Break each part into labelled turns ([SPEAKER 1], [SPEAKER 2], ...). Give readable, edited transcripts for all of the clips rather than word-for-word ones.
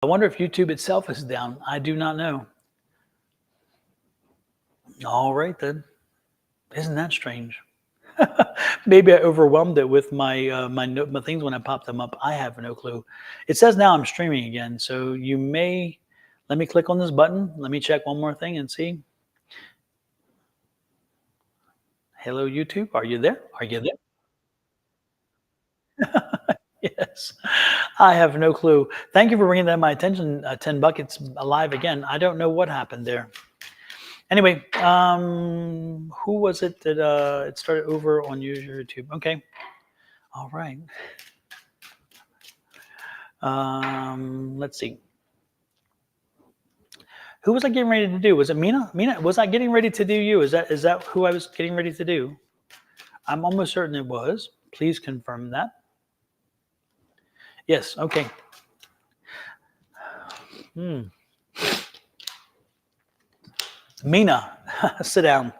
[SPEAKER 1] I wonder if YouTube itself is down. I do not know. All right, then. Isn't that strange? Maybe I overwhelmed it with my things when I popped them up. I have no clue. It says now I'm streaming again, so you may let me click on this button. Let me check one more thing and see. Hello, YouTube. Are you there? Are you there? Yes. I have no clue. Thank you for bringing that to my attention. 10 buckets alive again. I don't know what happened there. Anyway, who was it that it started over on YouTube? Okay. All right. Let's see. Who was I getting ready to do? Was it Mina? Mina, was I getting ready to do you? Is that who I was getting ready to do? I'm almost certain it was. Please confirm that. Yes. Okay. Mina, sit down.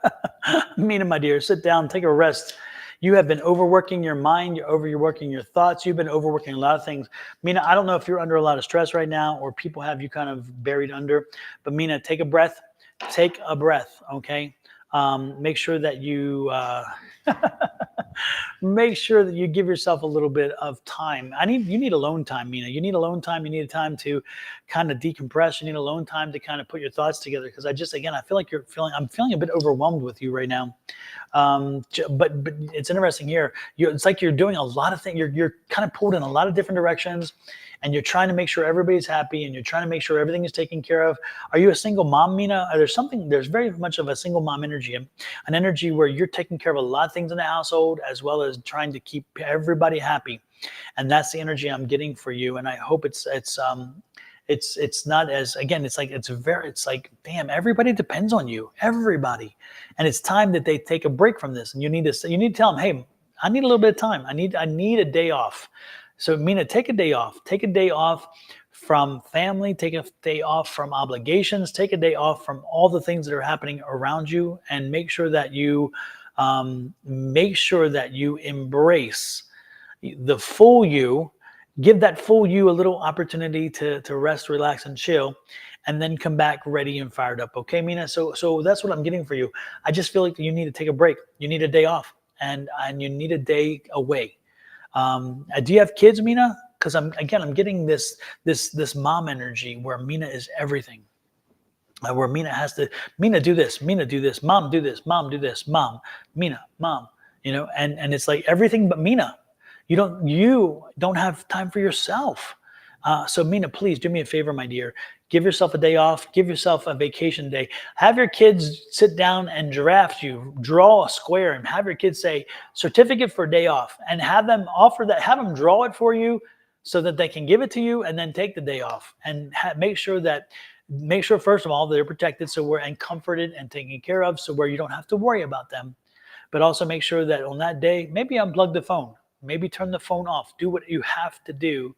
[SPEAKER 1] Mina, my dear, sit down. Take a rest. You have been overworking your mind. You're overworking your thoughts. You've been overworking a lot of things. Mina, I don't know if you're under a lot of stress right now or people have you kind of buried under, but Mina, take a breath. Take a breath, okay? Make sure that you make sure that you give yourself a little bit of time. You need alone time, Mina. You need alone time. You need time to kind of decompress. You need alone time to kind of put your thoughts together. Because I feel like I'm feeling a bit overwhelmed with you right now. But it's interesting here. It's like you're doing a lot of things. You're kind of pulled in a lot of different directions, and you're trying to make sure everybody's happy, and you're trying to make sure everything is taken care of. Are you a single mom, Mina? There's very much of a single mom energy, an energy where you're taking care of a lot of things in the household, as well as trying to keep everybody happy. And that's the energy I'm getting for you. And I hope it's not as, again, it's like, damn, everybody depends on you, everybody. And it's time that they take a break from this. And you need to tell them, hey, I need a little bit of time. I need a day off. So Mina, take a day off. Take a day off from family. Take a day off from obligations. Take a day off from all the things that are happening around you, and make sure that you embrace the full you. Give that full you a little opportunity to rest, relax, and chill, and then come back ready and fired up. Okay, Mina? So that's what I'm getting for you. I just feel like you need to take a break. You need a day off, and you need a day away. Do you have kids, Mina? Because I'm getting this mom energy where Mina is everything. Where Mina do this, Mina do this, mom do this, mom do this, mom, Mina, mom, and it's like everything but Mina. You don't have time for yourself. So Mina, please do me a favor, my dear. Give yourself a day off. Give yourself a vacation day. Have your kids sit down and draw a square, and have your kids say certificate for day off, and have them offer that, have them draw it for you so that they can give it to you and then take the day off, and make sure first of all they're protected, and comforted and taken care of, so where you don't have to worry about them. But also make sure that on that day, maybe unplug the phone, maybe turn the phone off, do what you have to do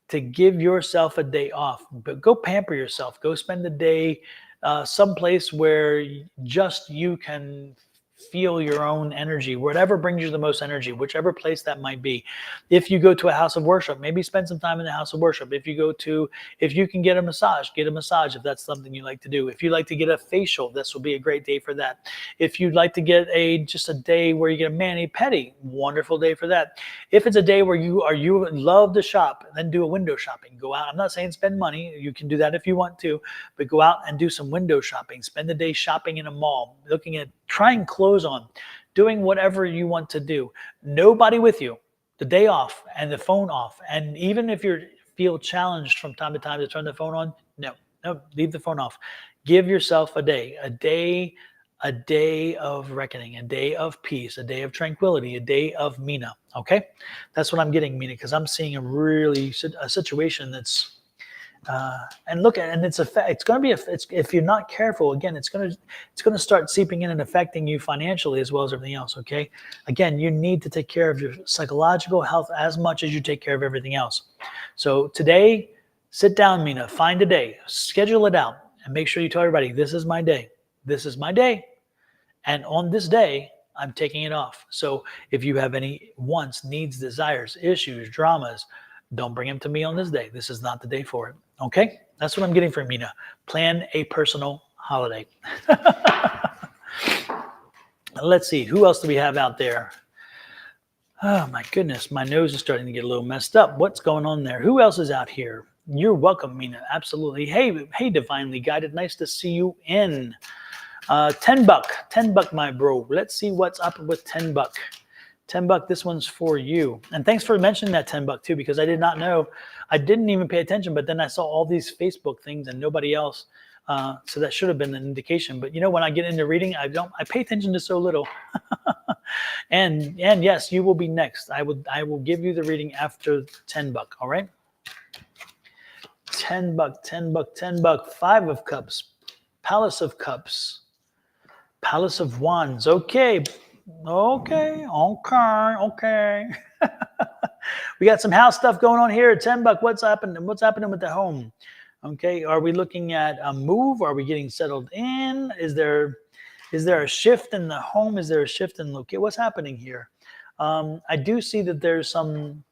[SPEAKER 1] to give yourself a day off. But go pamper yourself. Go spend the day someplace where just you can feel your own energy, whatever brings you the most energy, whichever place that might be. If you go to a house of worship, maybe spend some time in the house of worship. If you can get a massage if that's something you like to do. If you like to get a facial, this will be a great day for that. If you'd like to get just a day where you get a mani-pedi, wonderful day for that. If it's a day where you love to shop, then do a window shopping. Go out. I'm not saying spend money. You can do that if you want to, but go out and do some window shopping. Spend the day shopping in a mall, trying clothes on, doing whatever you want to do. Nobody with you. The day off and the phone off. And even if you feel challenged from time to time to turn the phone on, no, leave the phone off. Give yourself a day of reckoning, a day of peace, a day of tranquility, a day of Mina. Okay, that's what I'm getting, Mina, because I'm seeing a situation that's. It's going to be if you're not careful, again, it's going to start seeping in and affecting you financially as well as everything else. Okay, again, you need to take care of your psychological health as much as you take care of everything else. So today, sit down, Mina, find a day, schedule it out, and make sure you tell everybody, this is my day. This is my day, and on this day, I'm taking it off. So if you have any wants, needs, desires, issues, dramas, don't bring them to me on this day. This is not the day for it. Okay, that's what I'm getting from Mina. Plan a personal holiday. Let's see, who else do we have out there? Oh my goodness, my nose is starting to get a little messed up. What's going on there? Who else is out here? You're welcome, Mina. Absolutely. Hey, divinely guided. Nice to see you in. 10 buck, my bro. Let's see what's up with 10 buck. 10 buck, this one's for you. And thanks for mentioning that 10 buck too, because I did not know. I didn't even pay attention, but then I saw all these Facebook things and nobody else. So that should have been an indication. But you know, when I get into reading, I pay attention to so little. and yes, you will be next. I will give you the reading after 10 buck. All right. 10 buck, 10 buck, 10 buck, 5 of cups, Palace of cups, Palace of wands. Okay. We got some house stuff going on here. 10 buck. What's happening? What's happening with the home? Okay. Are we looking at a move? Are we getting settled in? Is there a shift in the home? Is there a shift in location? What's happening here? I do see that there's some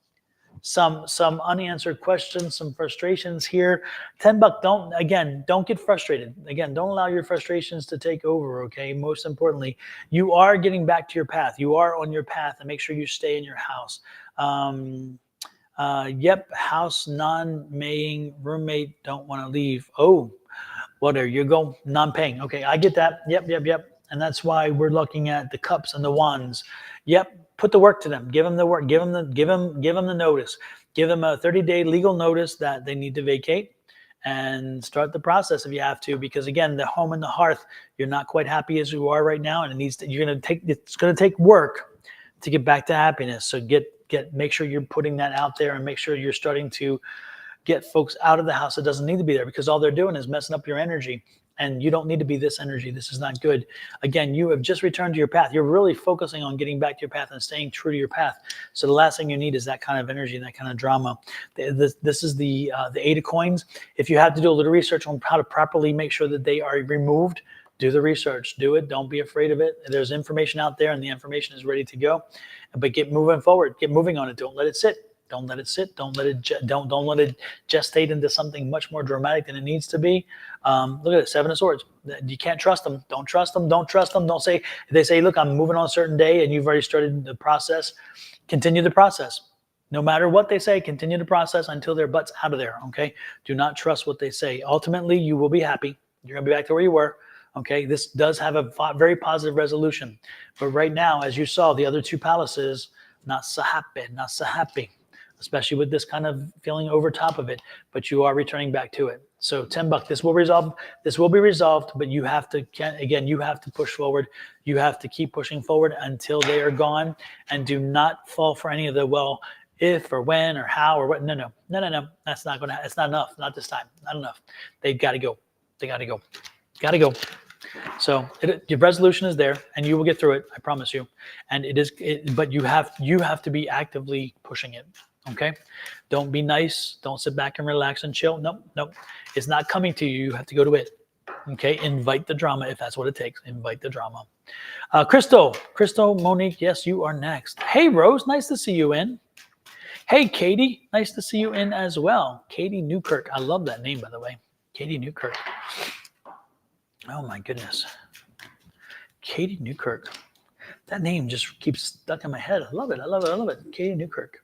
[SPEAKER 1] unanswered questions, some frustrations here. 10 buck, don't get frustrated. Again, don't allow your frustrations to take over, okay? Most importantly, you are getting back to your path. You are on your path, and make sure you stay in your house. Yep, house non-maying, roommate don't want to leave. Oh, well, there you go, non-paying. Okay, I get that. Yep. And that's why we're looking at the cups and the wands. Yep. Put the work to them. Give them the work. Give them the notice. Give them a 30-day legal notice that they need to vacate, and start the process if you have to. Because again, the home and the hearth, you're not quite happy as you are right now, and it's going to take work to get back to happiness. So make sure you're putting that out there, and make sure you're starting to get folks out of the house that doesn't need to be there, because all they're doing is messing up your energy. And you don't need to be this energy. This is not good. Again, you have just returned to your path. You're really focusing on getting back to your path and staying true to your path. So the last thing you need is that kind of energy and that kind of drama. This is the 8 of coins. If you have to do a little research on how to properly make sure that they are removed, do the research. Do it. Don't be afraid of it. There's information out there, and the information is ready to go. But get moving forward. Get moving on it. Don't let it sit. Don't let it sit. Don't let it gestate into something much more dramatic than it needs to be. Look at it, 7 of Swords. You can't trust them. Don't trust them. Don't trust them. Don't say, they say, look, I'm moving on a certain day, and you've already started the process. Continue the process. No matter what they say, continue the process until their butt's out of there. Okay. Do not trust what they say. Ultimately, you will be happy. You're gonna be back to where you were. Okay. This does have a very positive resolution, but right now, as you saw, the other 2 palaces, not so happy. Especially with this kind of feeling over top of it, but you are returning back to it. So 10 buck, this will be resolved, but you have to push forward. You have to keep pushing forward until they are gone, and do not fall for any of the, well, if or when or how or what. No. It's not enough. Not this time. Not enough. They've got to go. Got to go. So your resolution is there, and you will get through it. I promise you. And but you have to be actively pushing it. Okay. Don't be nice. Don't sit back and relax and chill. Nope. It's not coming to you. You have to go to it. Okay. Invite the drama if that's what it takes. Invite the drama. Crystal, Monique. Yes, you are next. Hey, Rose. Nice to see you in. Hey, Katie. Nice to see you in as well. Katie Newkirk. I love that name, by the way. Katie Newkirk. Oh my goodness. Katie Newkirk. That name just keeps stuck in my head. I love it. Katie Newkirk.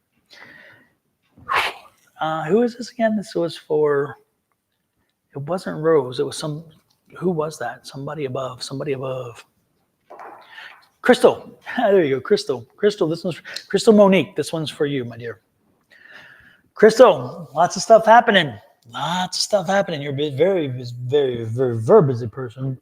[SPEAKER 1] Who is this again? This was for, it wasn't Rose. It was who was that? Somebody above. Crystal. There you go. Crystal, this one's Crystal Monique. This one's for you, my dear. Crystal, lots of stuff happening. You're a very, very, very busy person.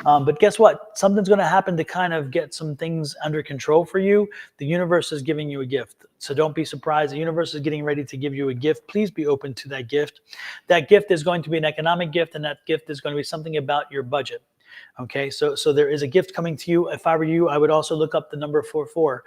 [SPEAKER 1] But guess what? Something's going to happen to kind of get some things under control for you. The universe is giving you a gift. So don't be surprised. The universe is getting ready to give you a gift. Please be open to that gift. That gift is going to be an economic gift, and that gift is going to be something about your budget. Okay, so there is a gift coming to you. If I were you, I would also look up the number 44.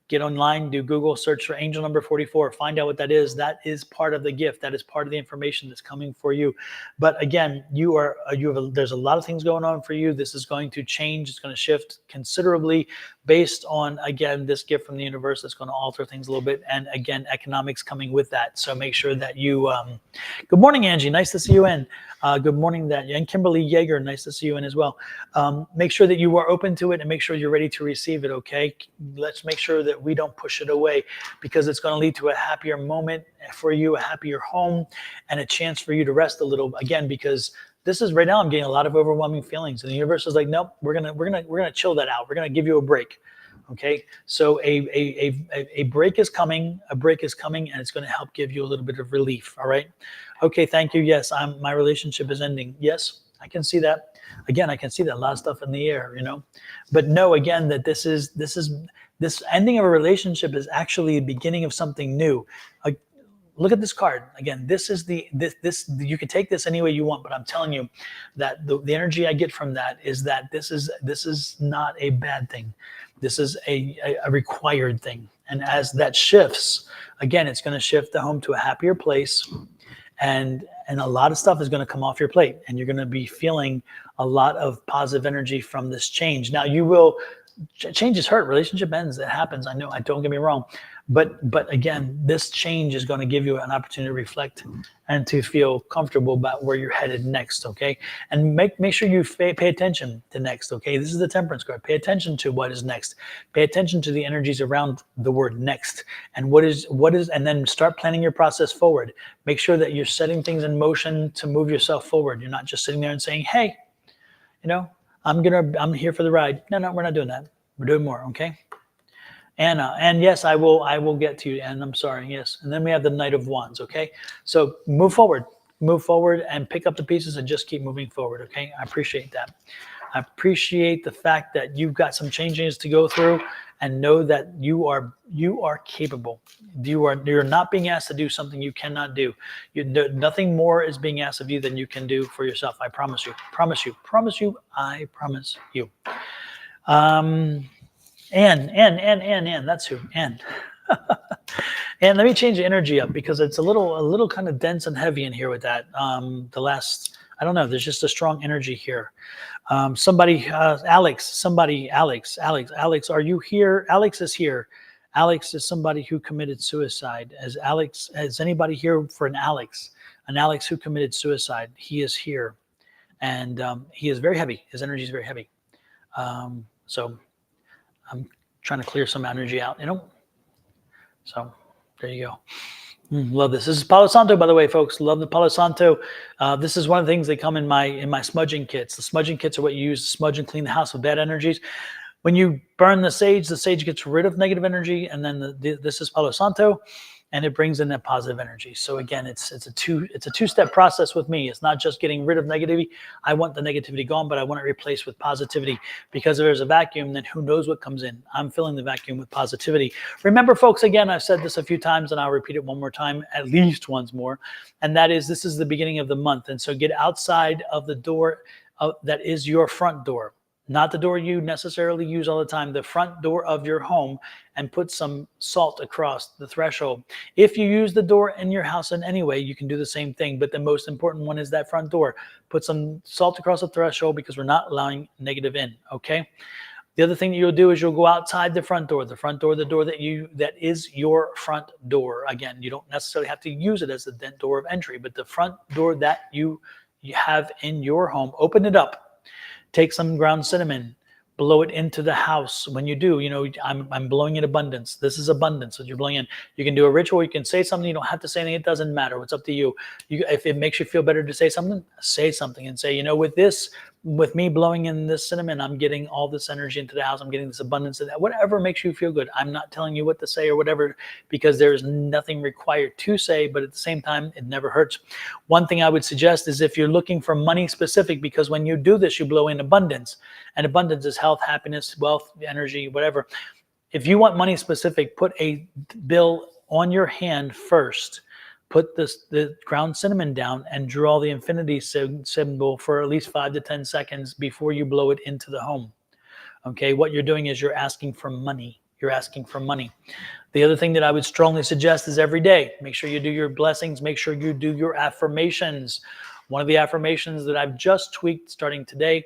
[SPEAKER 1] get online, do Google search for angel number 44, find out what that is. That is part of the gift. That is part of the information that's coming for you. But again, there's a lot of things going on for you. This is going to change. It's going to shift considerably based on, again, this gift from the universe that's going to alter things a little bit. And again, economics coming with that. So make sure that you, good morning, Angie. Nice to see you in. Good morning, and Kimberly Yeager. Nice to see you in as well. Make sure that you are open to it and make sure you're ready to receive it. Okay. Let's make sure that we don't push it away, because it's going to lead to a happier moment for you, a happier home, and a chance for you to rest a little, again, because this is right now I'm getting a lot of overwhelming feelings, and the universe is like, nope, we're gonna chill that out. We're gonna give you a break. Okay, so a break is coming. A break is coming, and it's going to help give you a little bit of relief. All right. Okay. Thank you. Yes, my relationship is ending. Yes, I can see that. Again, I can see that, a lot of stuff in the air, but know again that this ending of a relationship is actually the beginning of something new. Look at this card again. This is this you can take this any way you want, but I'm telling you that the energy I get from that is that this is not a bad thing. This is a required thing. And as that shifts, again, it's going to shift the home to a happier place, and a lot of stuff is going to come off your plate, and you're going to be feeling a lot of positive energy from this change. Now, changes hurt. Relationship ends. It happens. I know. Don't get me wrong. But again, this change is going to give you an opportunity to reflect and to feel comfortable about where you're headed next. Okay. And make sure you pay attention to next. Okay. This is the Temperance card. Pay attention to what is next. Pay attention to the energies around the word next, and what is, and then start planning your process forward. Make sure that you're setting things in motion to move yourself forward. You're not just sitting there and saying, hey, I'm here for the ride. No, we're not doing that. We're doing more. Okay. Anna, and yes, I will get to you, and I'm sorry, yes. And then we have the Knight of Wands, okay? So move forward and pick up the pieces and just keep moving forward, okay? I appreciate that. I appreciate the fact that you've got some changes to go through, and know that you are capable. You're not being asked to do something you cannot do. Nothing more is being asked of you than you can do for yourself. I promise you. I promise you. Ann, that's who, Ann. And let me change the energy up, because it's a little kind of dense and heavy in here with that. I don't know, there's just a strong energy here. Alex, are you here? Alex is here. Alex is somebody who committed suicide. Is anybody here for an Alex who committed suicide? He is here, and he is very heavy. His energy is very heavy. So I'm trying to clear some energy out, So there you go. Love this. This is Palo Santo, by the way, folks. Love the Palo Santo. This is one of the things that come in my smudging kits. The smudging kits are what you use to smudge and clean the house with bad energies. When you burn the sage gets rid of negative energy, and then this is Palo Santo, and it brings in that positive energy. So again, it's a two-step process with me. It's not just getting rid of negativity. I want the negativity gone, but I want it replaced with positivity, because if there's a vacuum, then who knows what comes in. I'm filling the vacuum with positivity. Remember, folks, again, I've said this a few times, and I'll repeat it one more time, at least once more, and that is, this is the beginning of the month. And so get outside of the door that is your front door. Not the door you necessarily use all the time, the front door of your home, and put some salt across the threshold. If you use the door in your house in any way, you can do the same thing. But the most important one is that front door. Put some salt across the threshold, because we're not allowing negative in, okay? The other thing that you'll do is you'll go outside the door that is your front door. Again, you don't necessarily have to use it as the door of entry, but the front door that you have in your home, open it up. Take some ground cinnamon, blow it into the house. When you do, I'm blowing in abundance. This is abundance that you're blowing in. You can do a ritual. You can say something. You don't have to say anything. It doesn't matter. It's up to you. If it makes you feel better to say something and say, with me blowing in this cinnamon, I'm getting all this energy into the house. I'm getting this abundance of that. Whatever makes you feel good. I'm not telling you what to say or whatever, because there's nothing required to say, but at the same time, it never hurts. One thing I would suggest is, if you're looking for money specific, because when you do this, you blow in abundance, and abundance is health, happiness, wealth, energy, whatever. If you want money specific, put a bill on your hand first. Put the ground cinnamon down and draw the infinity symbol for at least 5 to 10 seconds before you blow it into the home. Okay, what you're doing is you're asking for money. You're asking for money. The other thing that I would strongly suggest is every day, make sure you do your blessings, make sure you do your affirmations. One of the affirmations that I've just tweaked starting today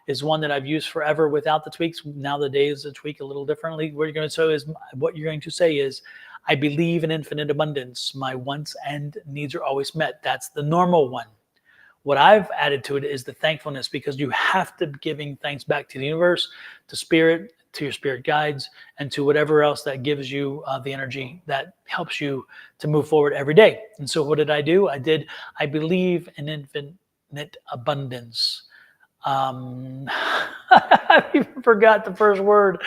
[SPEAKER 1] is one that I've used forever without the tweaks. Now the days to tweak a little differently. What you're going to say is, I believe in infinite abundance. My wants and needs are always met. That's the normal one. What I've added to it is the thankfulness, because you have to be giving thanks back to the universe, to spirit, to your spirit guides, and to whatever else that gives you the energy that helps you to move forward every day. And so what did I do? I believe in infinite abundance. I even forgot the first word.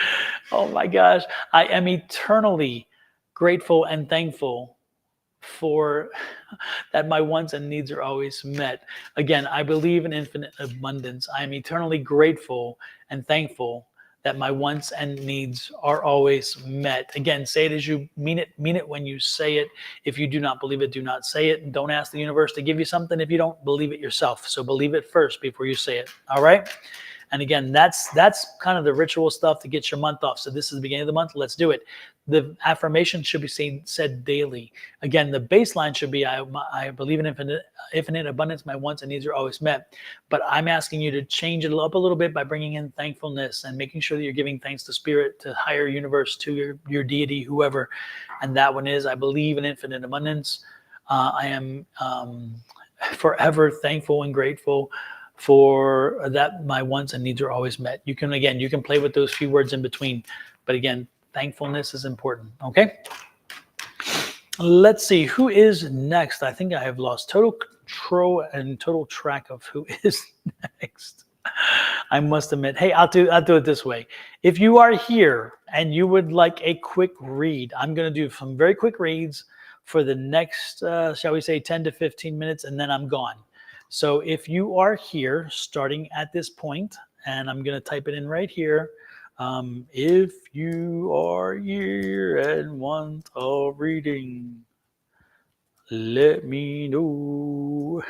[SPEAKER 1] Oh my gosh. I am eternally grateful and thankful for that my wants and needs are always met. Again, I believe in infinite abundance. I am eternally grateful and thankful that my wants and needs are always met. Again, say it as you mean it. Mean it when you say it. If you do not believe it, do not say it. And don't ask the universe to give you something if you don't believe it yourself. So believe it first before you say it. All right? And again, that's kind of the ritual stuff to get your month off. So this is the beginning of the month. Let's do it. The affirmation should be said daily. Again, the baseline should be, I believe in infinite abundance. My wants and needs are always met. But I'm asking you to change it up a little bit by bringing in thankfulness and making sure that you're giving thanks to spirit, to higher universe, to your deity, whoever. And that one is, I believe in infinite abundance. I am forever thankful and grateful for that my wants and needs are always met. You can play with those few words in between, but again, thankfulness is important. Okay, let's see who is next. I think I have lost total control and total track of who is next. I must admit. Hey, I'll do it this way. If you are here and you would like a quick read, I'm going to do some very quick reads for the next shall we say 10 to 15 minutes, and then I'm gone. So if you are here starting at this point, and I'm going to type it in right here. If you are here and want a reading, let me know.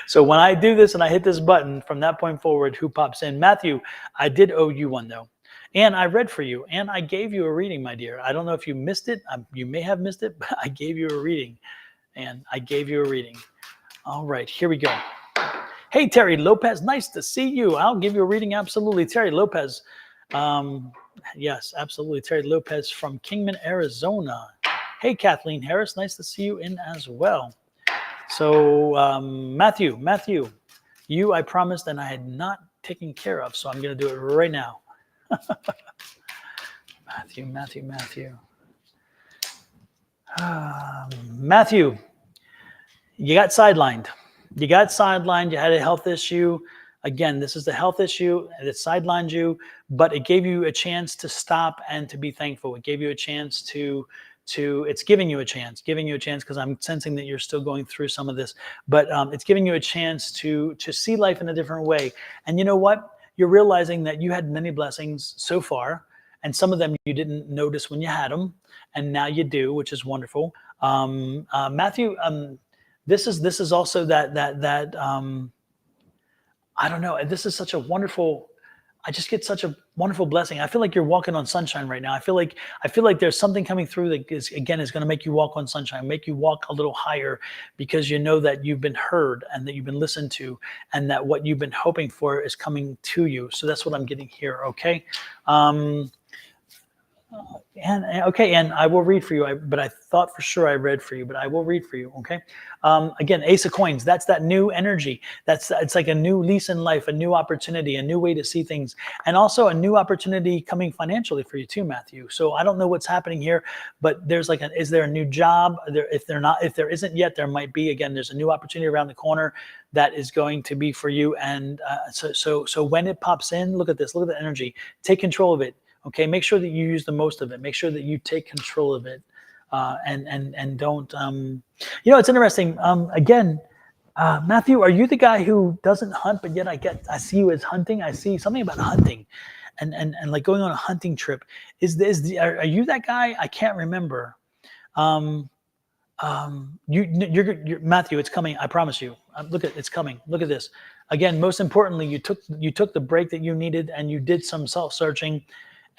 [SPEAKER 1] So when I do this and I hit this button, from that point forward, who pops in? Matthew, I did owe you one though. And I read for you, and I gave you a reading, my dear. I don't know if you missed it. You may have missed it, but I gave you a reading. And I gave you a reading. All right, here we go. Hey, Terry Lopez, nice to see you. I'll give you a reading, absolutely. Terry Lopez. Yes, absolutely. Terry Lopez from Kingman, Arizona. Hey, Kathleen Harris, nice to see you in as well. So, Matthew, you I promised and I had not taken care of, so I'm going to do it right now. Matthew. Matthew, you got sidelined. You had a health issue. Again, this is the health issue that sidelined you, but it gave you a chance to stop and to be thankful. It gave you a chance it's giving you a chance because I'm sensing that you're still going through some of this, but it's giving you a chance to see life in a different way. And you know what? You're realizing that you had many blessings so far, and some of them you didn't notice when you had them, and now you do, which is wonderful. Matthew, this is also that I don't know. This is such a wonderful. I just get such a wonderful blessing. I feel like you're walking on sunshine right now. I feel like there's something coming through that is going to make you walk on sunshine, make you walk a little higher, because you know that you've been heard and that you've been listened to, and that what you've been hoping for is coming to you. So that's what I'm getting here. Okay. And I will read for you. But I thought for sure I read for you, but I will read for you. Okay. Again, Ace of Coins. That's that new energy. It's like a new lease in life, a new opportunity, a new way to see things, and also a new opportunity coming financially for you too, Matthew. So I don't know what's happening here, but there's is there a new job? If there isn't yet, there might be. Again, there's a new opportunity around the corner that is going to be for you. And so when it pops in, look at this. Look at the energy. Take control of it. Okay, make sure that you use the most of it. Make sure that you take control of it, and don't. It's interesting. Again, Matthew, are you the guy who doesn't hunt, but yet I see you as hunting? I see something about hunting, and like going on a hunting trip. Are you that guy? I can't remember. You're Matthew. It's coming. I promise you. It's coming. Look at this. Again, most importantly, you took the break that you needed, and you did some self-searching.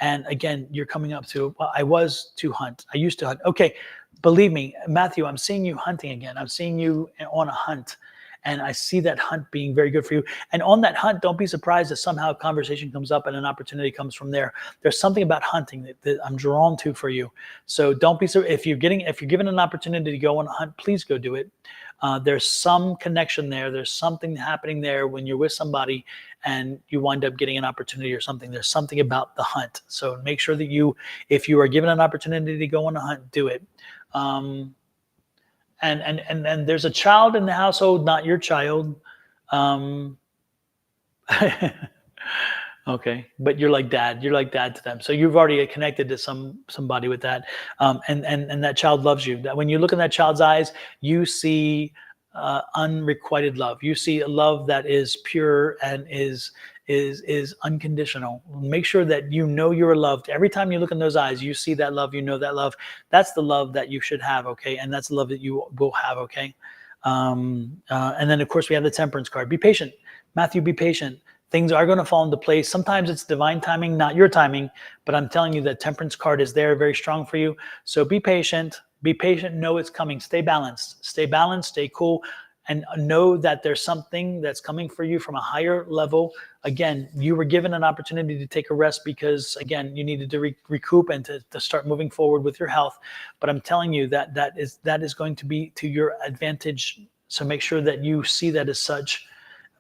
[SPEAKER 1] And again, you're coming up to, well, I was to hunt. I used to hunt. Okay. Believe me, Matthew, I'm seeing you hunting again. I'm seeing you on a hunt. And I see that hunt being very good for you. And on that hunt, don't be surprised if somehow a conversation comes up and an opportunity comes from there. There's something about hunting that I'm drawn to for you. So don't be so, if you're given an opportunity to go on a hunt, please go do it. There's some connection there. There's something happening there when you're with somebody and you wind up getting an opportunity or something. There's something about the hunt. So make sure that if you are given an opportunity to go on a hunt, do it. And there's a child in the household, not your child. Okay, but you're like dad to them, so you've already connected to somebody with that. And that child loves you. That when you look in that child's eyes, you see unrequited love. You see a love that is pure and is unconditional. Make sure that you know you're loved. Every time you look in those eyes, you see that love, you know that love. That's the love that you should have, okay? And that's the love that you will have, okay? And then, of course, we have the Temperance card. Be patient. Matthew, be patient. Things are going to fall into place. Sometimes it's divine timing, not your timing, but I'm telling you that Temperance card is there, very strong for you. So be patient. Be patient. Know it's coming. Stay balanced. Stay balanced. Stay cool. And know that there's something that's coming for you from a higher level. Again, you were given an opportunity to take a rest because, again, you needed to recoup and to start moving forward with your health. But I'm telling you that is going to be to your advantage. So make sure that you see that as such.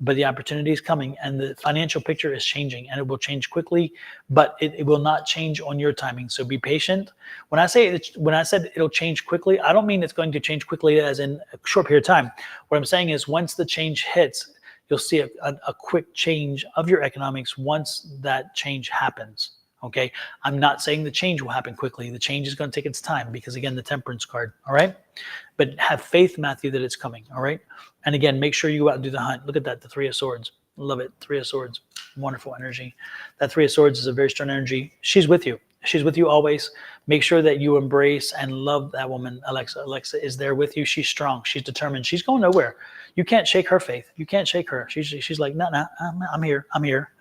[SPEAKER 1] But the opportunity is coming and the financial picture is changing, and it will change quickly, but it will not change on your timing. So be patient. When I said it'll change quickly, I don't mean it's going to change quickly as in a short period of time. What I'm saying is once the change hits, you'll see a quick change of your economics once that change happens. Okay. I'm not saying the change will happen quickly. The change is going to take its time because, again, the Temperance card. All right. But have faith, Matthew, that it's coming. All right. And again, make sure you go out and do the hunt. Look at that. The Three of Swords. Love it. Three of Swords. Wonderful energy. That Three of Swords is a very strong energy. She's with you. She's with you always. Make sure that you embrace and love that woman, Alexa. Alexa is there with you. She's strong. She's determined. She's going nowhere. You can't shake her faith. You can't shake her. She's like, no, I'm here. I'm here.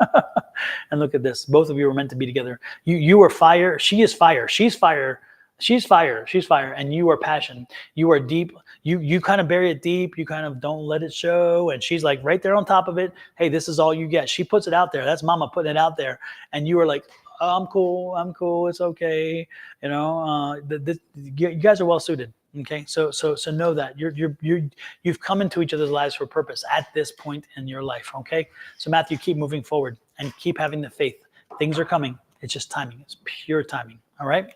[SPEAKER 1] And look at this. Both of you were meant to be together. You are fire. She is fire. She's fire. She's fire. She's fire. And you are passion. You are deep. You kind of bury it deep. You kind of don't let it show. And she's like right there on top of it. Hey, this is all you get. She puts it out there. That's mama putting it out there. And you are like, oh, I'm cool. It's okay. You know, you guys are well suited. Okay. So know that you've come into each other's lives for a purpose at this point in your life. Okay. So Matthew, keep moving forward and keep having the faith. Things are coming. It's just timing. It's pure timing. All right.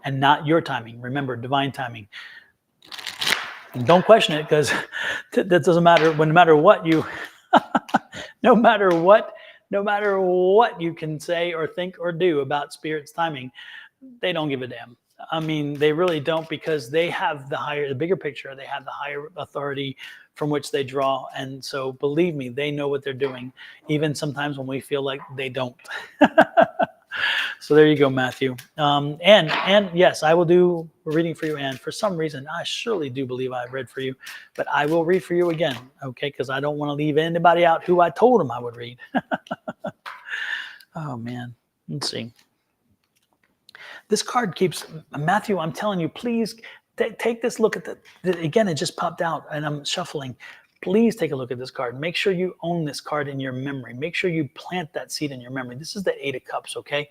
[SPEAKER 1] And not your timing. Remember, divine timing. And don't question it, because that doesn't matter. No matter what no matter what you can say or think or do about Spirit's timing, they don't give a damn. I mean, they really don't, because they have the bigger picture. They have the higher authority from which they draw. And so believe me, they know what they're doing, even sometimes when we feel like they don't. So there you go, Matthew. And yes, I will do a reading for you. And for some reason, I surely do believe I've read for you, but I will read for you again. Okay. Because I don't want to leave anybody out who I told them I would read. Oh man. Let's see. This card keeps, Matthew, I'm telling you, please take this look at again, it just popped out and I'm shuffling. Please take a look at this card. Make sure you own this card in your memory. Make sure you plant that seed in your memory. This is the Eight of Cups, okay?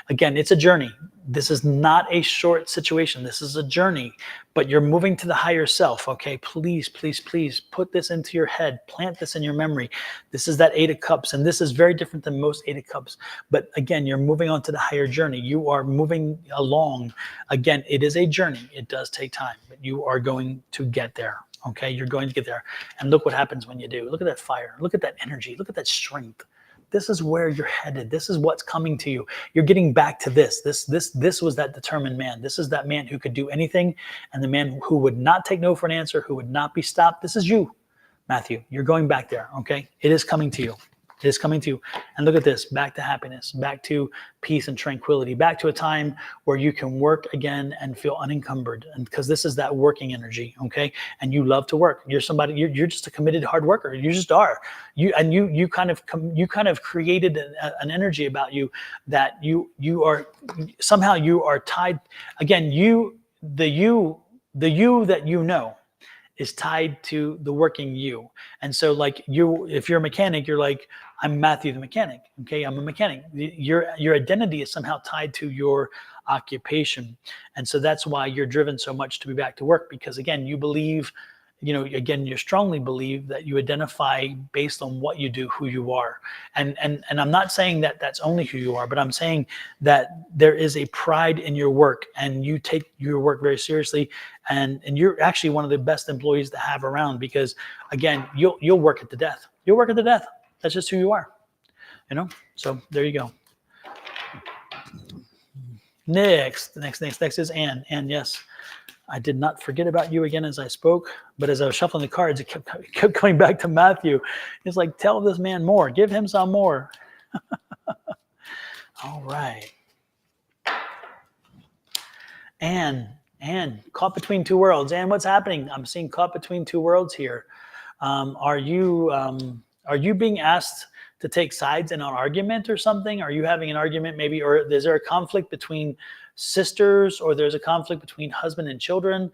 [SPEAKER 1] Again, it's a journey. This is not a short situation. This is a journey, but you're moving to the higher self, okay? Please, please, please put this into your head. Plant this in your memory. This is that Eight of Cups, and this is very different than most Eight of Cups. But again, you're moving on to the higher journey. You are moving along. Again, it is a journey. It does take time, but you are going to get there. Okay, you're going to get there. And look what happens when you do. Look at that fire. Look at that energy. Look at that strength. This is where you're headed. This is what's coming to you. You're getting back to this. This was that determined man. This is that man who could do anything, and the man who would not take no for an answer, who would not be stopped. This is you, Matthew. You're going back there, okay? It is coming to you. It is coming to you. And look at this, back to happiness, back to peace and tranquility, back to a time where you can work again and feel unencumbered. And because this is that working energy, okay? And you love to work. You're somebody, you're just a committed hard worker. You just are. You kind of created an energy about you that you are somehow you are tied. Again, the you that you know is tied to the working you. And so like if you're a mechanic, you're like, I'm Matthew the mechanic. Okay, I'm a mechanic. Your identity is somehow tied to your occupation. And so that's why you're driven so much to be back to work, because again, you believe, you strongly believe that you identify based on what you do, who you are. And I'm not saying that that's only who you are, but I'm saying that there is a pride in your work, and you take your work very seriously. And you're actually one of the best employees to have around, because again, you'll work it to death. You'll work it to death. That's just who you are, So there you go. Next is Anne. Anne, yes. I did not forget about you again as I spoke, but as I was shuffling the cards, it kept coming back to Matthew. It's like, tell this man more. Give him some more. All right. Anne, caught between two worlds. Anne, what's happening? I'm seeing caught between two worlds here. Are you being asked to take sides in an argument or something? Are you having an argument maybe, or is there a conflict between sisters, or there's a conflict between husband and children?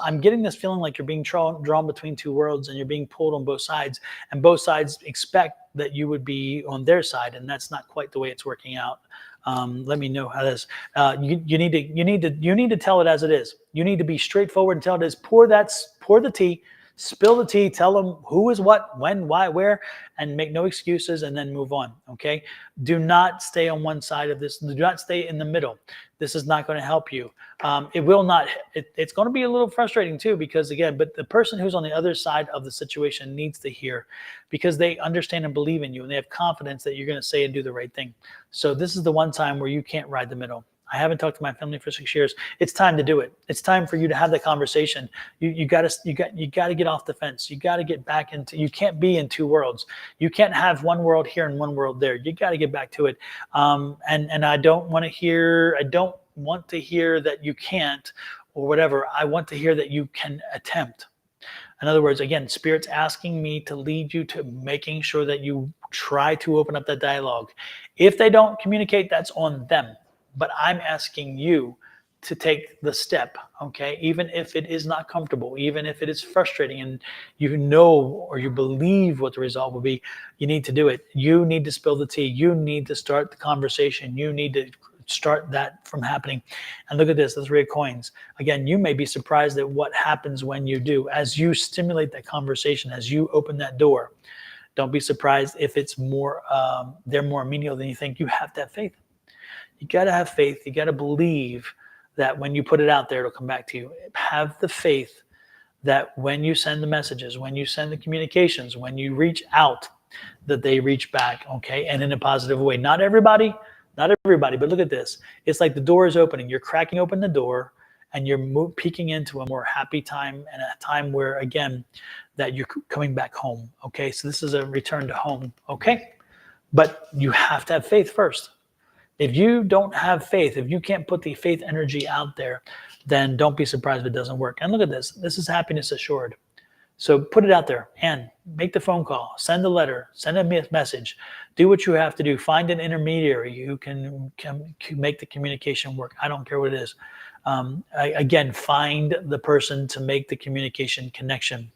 [SPEAKER 1] I'm getting this feeling like you're being drawn between two worlds, and you're being pulled on both sides, and both sides expect that you would be on their side, and that's not quite the way it's working out. Let me know how this. You need to tell it as it is. You need to be straightforward and tell it as. Pour the tea. Spill the tea, tell them who is what, when, why, where, and make no excuses, and then move on, okay? Do not stay on one side of this. Do not stay in the middle. This is not going to help you. It will not. It's going to be a little frustrating too, because again, but the person who's on the other side of the situation needs to hear, because they understand and believe in you, and they have confidence that you're going to say and do the right thing. So this is the one time where you can't ride the middle. I haven't talked to my family for 6 years. It's time to do it. It's time for you to have that conversation. You got to get off the fence. You got to get back into. You can't be in two worlds. You can't have one world here and one world there. You got to get back to it. And I don't want to hear. I don't want to hear that you can't, or whatever. I want to hear that you can attempt. In other words, again, Spirit's asking me to lead you to making sure that you try to open up that dialogue. If they don't communicate, that's on them. But I'm asking you to take the step, okay? Even if it is not comfortable, even if it is frustrating, and or you believe what the result will be, you need to do it. You need to spill the tea. You need to start the conversation. You need to start that from happening. And look at this, the 3 of coins. Again, you may be surprised at what happens when you do. As you stimulate that conversation, as you open that door, don't be surprised if it's more, they're more amenable than you think. You have to have faith. You got to have faith. You got to believe that when you put it out there, it'll come back to you. Have the faith that when you send the messages, when you send the communications, when you reach out, that they reach back, okay? And in a positive way. Not everybody, but look at this. It's like the door is opening. You're cracking open the door, and you're peeking into a more happy time, and a time where, again, that you're coming back home, okay? So this is a return to home, okay? But you have to have faith first. If you don't have faith, if you can't put the faith energy out there, then don't be surprised if it doesn't work. And look at this. This is happiness assured. So put it out there and make the phone call, send a letter, send a message, do what you have to do. Find an intermediary who can make the communication work. I don't care what it is. Again, find the person to make the communication connection.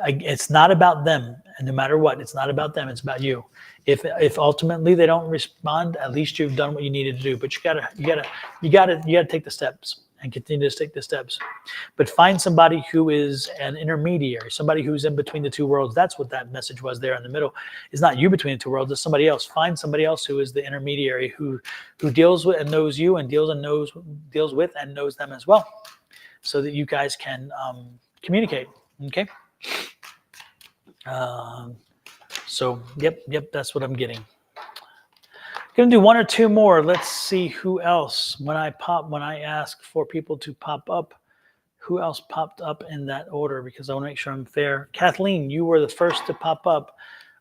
[SPEAKER 1] It's not about them, and no matter what, it's not about them. It's about you. If ultimately they don't respond, at least you've done what you needed to do. But you gotta take the steps and continue to take the steps. But find somebody who is an intermediary, somebody who's in between the two worlds. That's what that message was there in the middle. It's not you between the two worlds. It's somebody else. Find somebody else who is the intermediary, who deals with and knows you, and deals with and knows them as well, so that you guys can communicate. Okay. So yep, that's what I'm getting. Gonna do 1 or 2 more. Let's see who else. When I ask for people to pop up, who else popped up in that order? Because I want to make sure I'm fair. Kathleen, you were the first to pop up.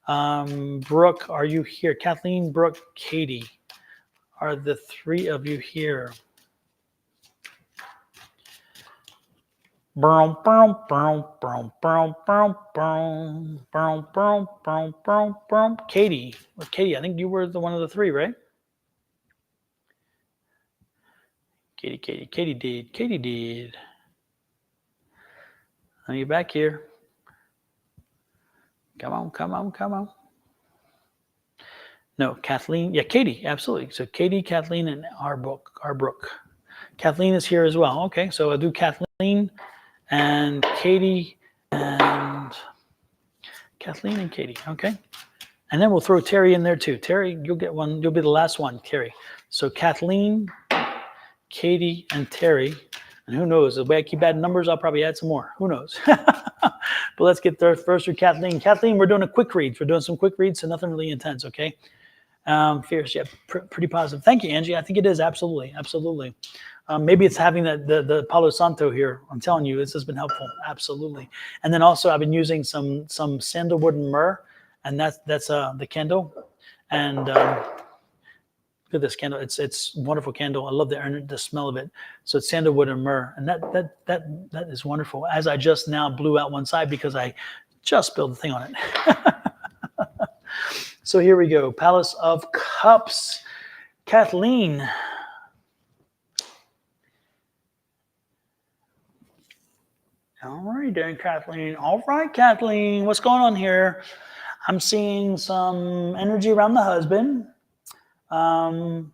[SPEAKER 1] Brooke, are you here? Kathleen, Brooke, Katie, are the three of you here? Katie, Katie, I think you were the one of the three, right? Katie did. Are you back here? Come on. No, Kathleen. Yeah, Katie, absolutely. So Katie, Kathleen, and Brooke. Kathleen is here as well. Okay, so I'll do Kathleen and Katie and Kathleen and Katie. Okay. And then we'll throw Terry in there too. Terry, you'll get one. You'll be the last one, Terry. So Kathleen, Katie, and Terry. And who knows? The way I keep adding numbers, I'll probably add some more. Who knows? But let's get there first with Kathleen. Kathleen, we're doing a quick read. We're doing some quick reads, so nothing really intense, okay? Fierce, yeah, pretty positive. Thank you, Angie. I think it is, absolutely. Maybe it's having the Palo Santo here. I'm telling you, this has been helpful, absolutely. And then also I've been using some sandalwood and myrrh, and that's the candle. And look at this candle. It's wonderful candle. I love the smell of it. So it's sandalwood and myrrh, and that is wonderful. As I just now blew out one side because I just spilled the thing on it. So here we go. Palace of Cups. Kathleen. All right, then, Kathleen. All right, Kathleen. What's going on here? I'm seeing some energy around the husband. I'm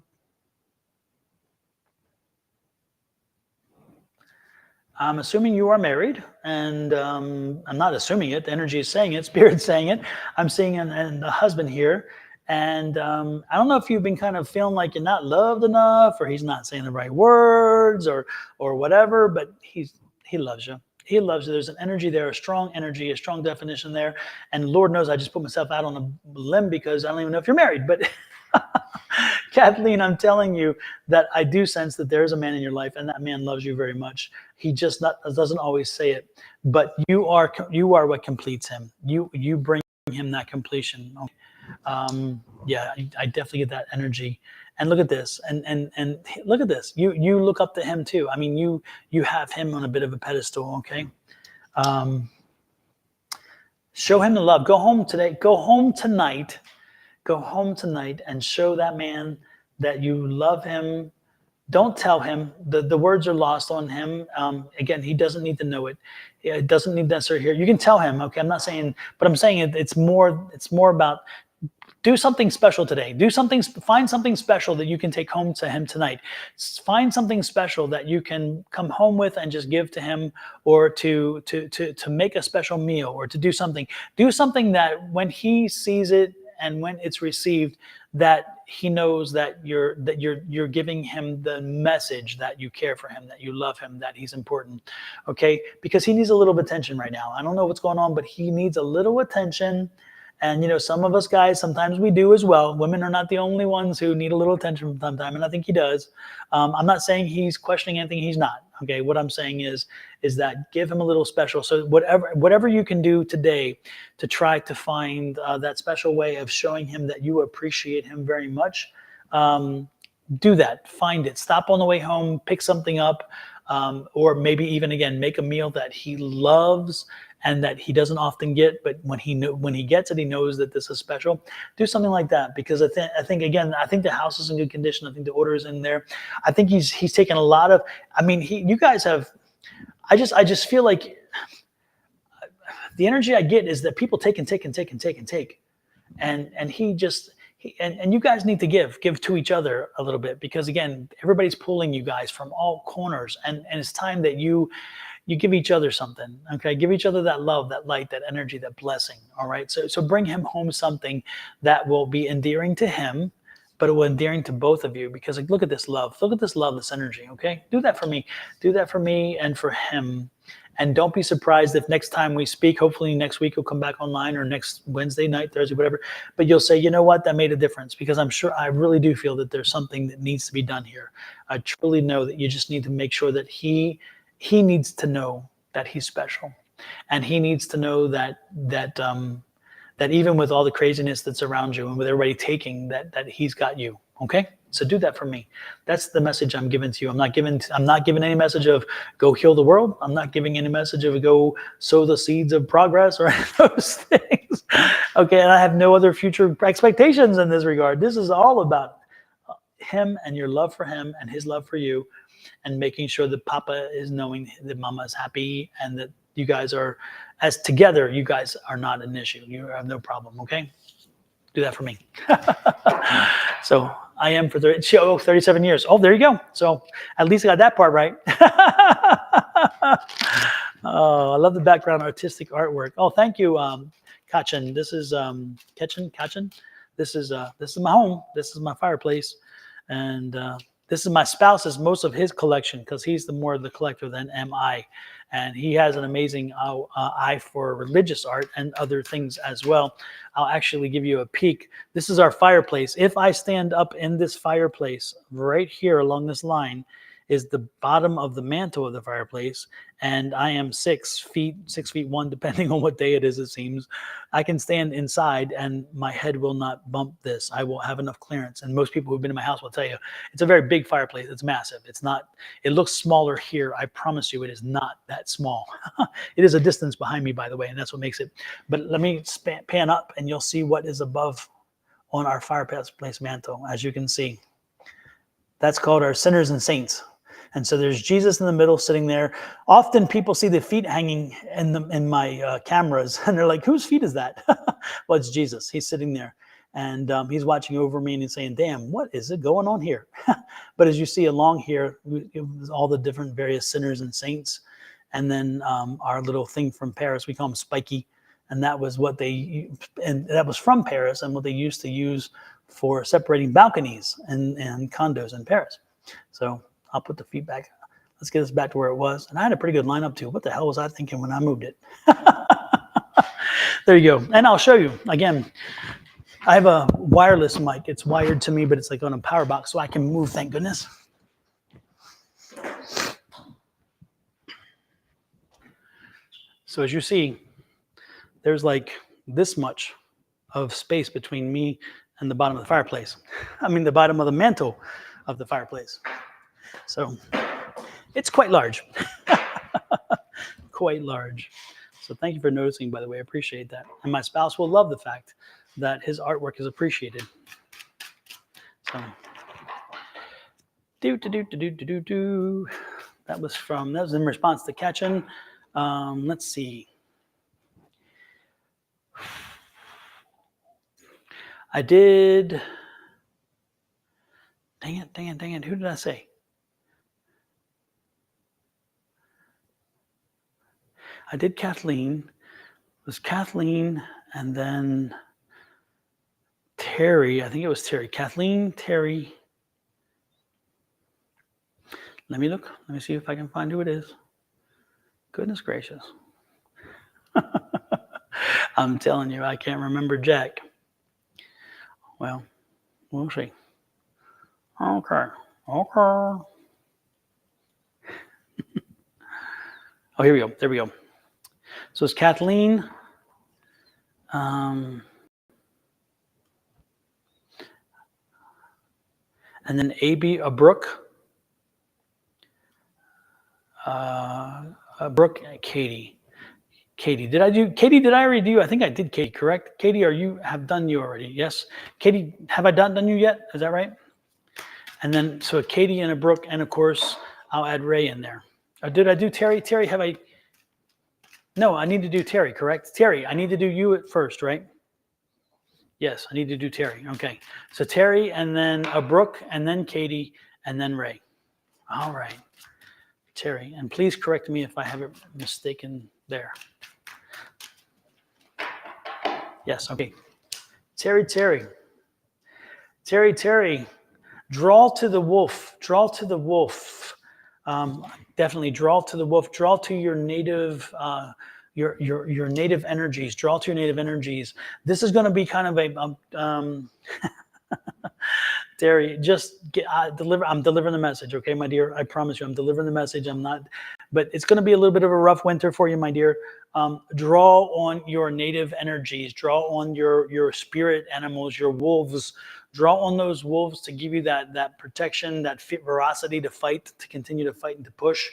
[SPEAKER 1] assuming you are married, and I'm not assuming it. The energy is saying it. Spirit's saying it. I'm seeing the husband here, and I don't know if you've been kind of feeling like you're not loved enough, or he's not saying the right words, or whatever. But he loves you. He loves you. There's an energy there, a strong energy, a strong definition there. And Lord knows, I just put myself out on a limb because I don't even know if you're married, but. Kathleen, I'm telling you that I do sense that there is a man in your life, and that man loves you very much. He just doesn't always say it, but you are what completes him. You bring him that completion. Yeah, I definitely get that energy. And look at this, and look at this. You look up to him too. I mean, you have him on a bit of a pedestal. Okay. Show him the love. Go home today. Go home tonight. Go home tonight and show that man that you love him. Don't tell him. The words are lost on him. Again, he doesn't need to know it. It doesn't need necessarily hear. You can tell him. Okay, I'm not saying, but I'm saying it's more about do something special today. Find something special that you can take home to him tonight. Find something special that you can come home with and just give to him, or to make a special meal, or to do something. Do something that when he sees it, and when it's received, that he knows that you're giving him the message that you care for him, that you love him, that he's important. Okay, because he needs a little bit of attention right now. I don't know what's going on, but he needs a little attention. And some of us guys, sometimes we do as well. Women are not the only ones who need a little attention from time to time, and I think he does. I'm not saying he's questioning anything. He's not. Okay, what I'm saying is that give him a little special. So whatever you can do today to try to find that special way of showing him that you appreciate him very much, do that. Find it. Stop on the way home. Pick something up, or maybe even again make a meal that he loves and that he doesn't often get, but when he gets it, he knows that this is special. Do something like that, because I think the house is in good condition. I think the order is in there. I think he's taken a lot of. I mean, you guys have. I just feel like the energy I get is that people take, and he just. And you guys need to give to each other a little bit, because again, everybody's pulling you guys from all corners, and it's time that you give each other something. Okay, give each other that love, that light, that energy, that blessing. All right, so bring him home something that will be endearing to him, but it will endearing to both of you, because like, look at this love, this energy. Okay, do that for me and for him. And don't be surprised if next time we speak, hopefully next week you'll come back online, or next Wednesday night, Thursday, whatever. But you'll say, you know what, that made a difference, because I really do feel that there's something that needs to be done here. I truly know that you just need to make sure that he needs to know that he's special, and he needs to know that that even with all the craziness that's around you and with everybody taking, that he's got you. Okay? So do that for me. That's the message I'm giving to you. I'm not giving any message of go heal the world. I'm not giving any message of go sow the seeds of progress or any of those things. Okay, and I have no other future expectations in this regard. This is all about him and your love for him and his love for you, and making sure that Papa is knowing that Mama is happy and that you guys are, as together, you guys are not an issue. You have no problem, okay? Do that for me. So I am for 37 years. Oh, there you go. So at least I got that part right. Oh, I love the background artistic artwork. Oh, thank you, Kachin. This is Kachin. This is my home. This is my fireplace, and this is my spouse's most of his collection, because he's more of the collector than am I. And he has an amazing eye for religious art and other things as well. I'll actually give you a peek. This is our fireplace. If I stand up in this fireplace, right here along this line is the bottom of the mantle of the fireplace, and I am 6 feet, 6'1", depending on what day it is, it seems. I can stand inside and my head will not bump this. I will have enough clearance. And most people who've been in my house will tell you, it's a very big fireplace. It's massive. It's not, it looks smaller here. I promise you it is not that small. It is a distance behind me, by the way, and that's what makes it. But let me pan up and you'll see what is above on our fireplace mantle. As you can see, that's called our sinners and saints. And so there's Jesus in the middle sitting there. Often people see the feet hanging in my cameras, and they're like, whose feet is that? Well, it's Jesus. He's sitting there, and he's watching over me, and he's saying, damn, what is it going on here? But as you see along here, all the different various sinners and saints, and then our little thing from Paris, we call him Spiky, and that was that was from Paris, and what they used to use for separating balconies and condos in Paris. So I'll put the feet back. Let's get us back to where it was. And I had a pretty good lineup too. What the hell was I thinking when I moved it? There you go. And I'll show you. Again, I have a wireless mic. It's wired to me, but it's like on a power box, so I can move, thank goodness. So as you see, there's like this much of space between me and the bottom of the fireplace. I mean, the bottom of the mantle of the fireplace. So it's quite large. Quite large. So thank you for noticing, by the way. I appreciate that. And my spouse will love the fact that his artwork is appreciated. So that was in response to Kachin. Let's see. I did. Dang it. Who did I say? I did Kathleen. It was Kathleen and then Terry. I think it was Terry. Kathleen, Terry. Let me look. Let me see if I can find who it is. Goodness gracious. I'm telling you, I can't remember Jack. Well, we'll see. Okay. Oh, here we go. There we go. So it's Kathleen. And then A.B. Brooke. Brooke and Katie. Katie, did I already do? I think I did Katie, correct? Katie, have done you already? Yes. Katie, have I done you yet? Is that right? And then, so a Katie and a Brooke, and of course, I'll add Ray in there. Or did I do Terry? Terry, have I? No, I need to do Terry, correct? Terry, I need to do you at first, right? Yes, I need to do Terry. Okay. So Terry, and then a Brooke, and then Katie, and then Ray. All right. Terry, and please correct me if I have it mistaken there. Yes, okay. Terry. Draw to the wolf. Definitely draw to the wolf. Draw to your native, your native energies. Draw to your native energies. This is going to be kind of a Terry, just deliver. I'm delivering the message, okay, my dear. I promise you, I'm delivering the message. I'm not, but it's going to be a little bit of a rough winter for you, my dear. Draw on your native energies. Draw on your spirit animals, your wolves. Draw on those wolves to give you that protection, that veracity to fight, to continue to fight and to push,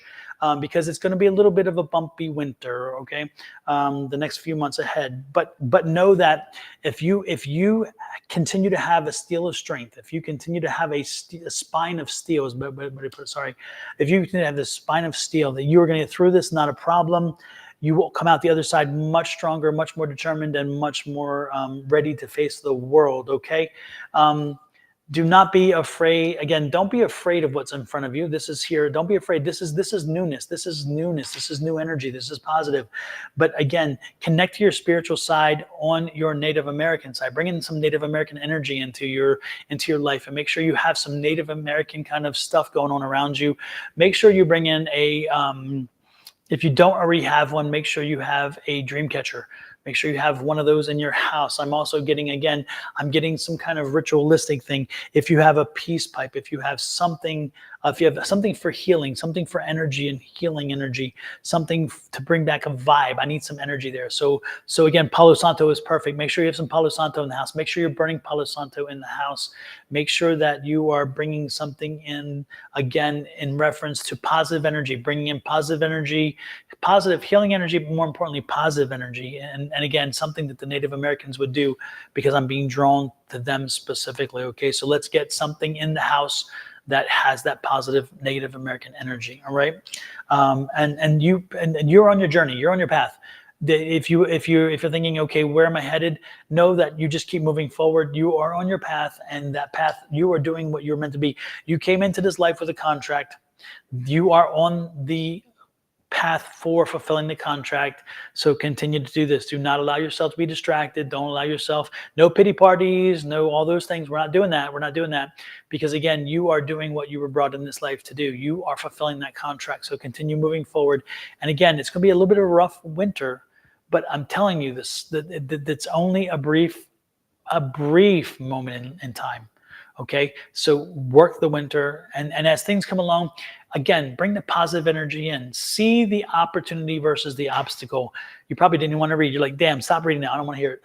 [SPEAKER 1] because it's going to be a little bit of a bumpy winter, okay, the next few months ahead. But know that if you continue to have a steel of strength, if you continue to have a spine of steel, sorry, if you continue to have this spine of steel, that you are going to get through this, not a problem. You will come out the other side much stronger, much more determined, and much more ready to face the world. Okay. Do not be afraid. Again, don't be afraid of what's in front of you. This is here. Don't be afraid. This is newness. This is newness. This is new energy. This is positive. But again, connect to your spiritual side on your Native American side. Bring in some Native American energy into your life, and make sure you have some Native American kind of stuff going on around you. Make sure you bring in a if you don't already have one, make sure you have a dream catcher. Make sure you have one of those in your house. I'm also getting, again, I'm getting some kind of ritualistic thing. If you have a peace pipe, if you have something, if you have something for healing, something for energy and healing energy, something to bring back a vibe. I need some energy there. So again, Palo Santo is perfect. Make sure you have some Palo Santo in the house. Make sure you're burning Palo Santo in the house. Make sure that you are bringing something in, again, in reference to positive energy, bringing in positive energy, positive healing energy, but more importantly, positive energy. And again, something that the Native Americans would do, because I'm being drawn to them specifically. Okay, so let's get something in the house that has that positive Native American energy. All right, and you're on your journey. You're on your path. If you're thinking, okay, where am I headed? Know that you just keep moving forward. You are on your path, and that path, you are doing what you're meant to be. You came into this life with a contract. You are on the path for fulfilling the contract. So continue to do this. Do not allow yourself to be distracted. Don't allow yourself, no pity parties, no all those things. We're not doing that. We're not doing that, because again, you are doing what you were brought in this life to do. You are fulfilling that contract. So continue moving forward. And again, it's going to be a little bit of a rough winter, but I'm telling you this, that it's only a brief moment in time. Okay, so work the winter, and as things come along, again, bring the positive energy in. See the opportunity versus the obstacle. You probably didn't want to read. You're like, damn, stop reading now. I don't want to hear it.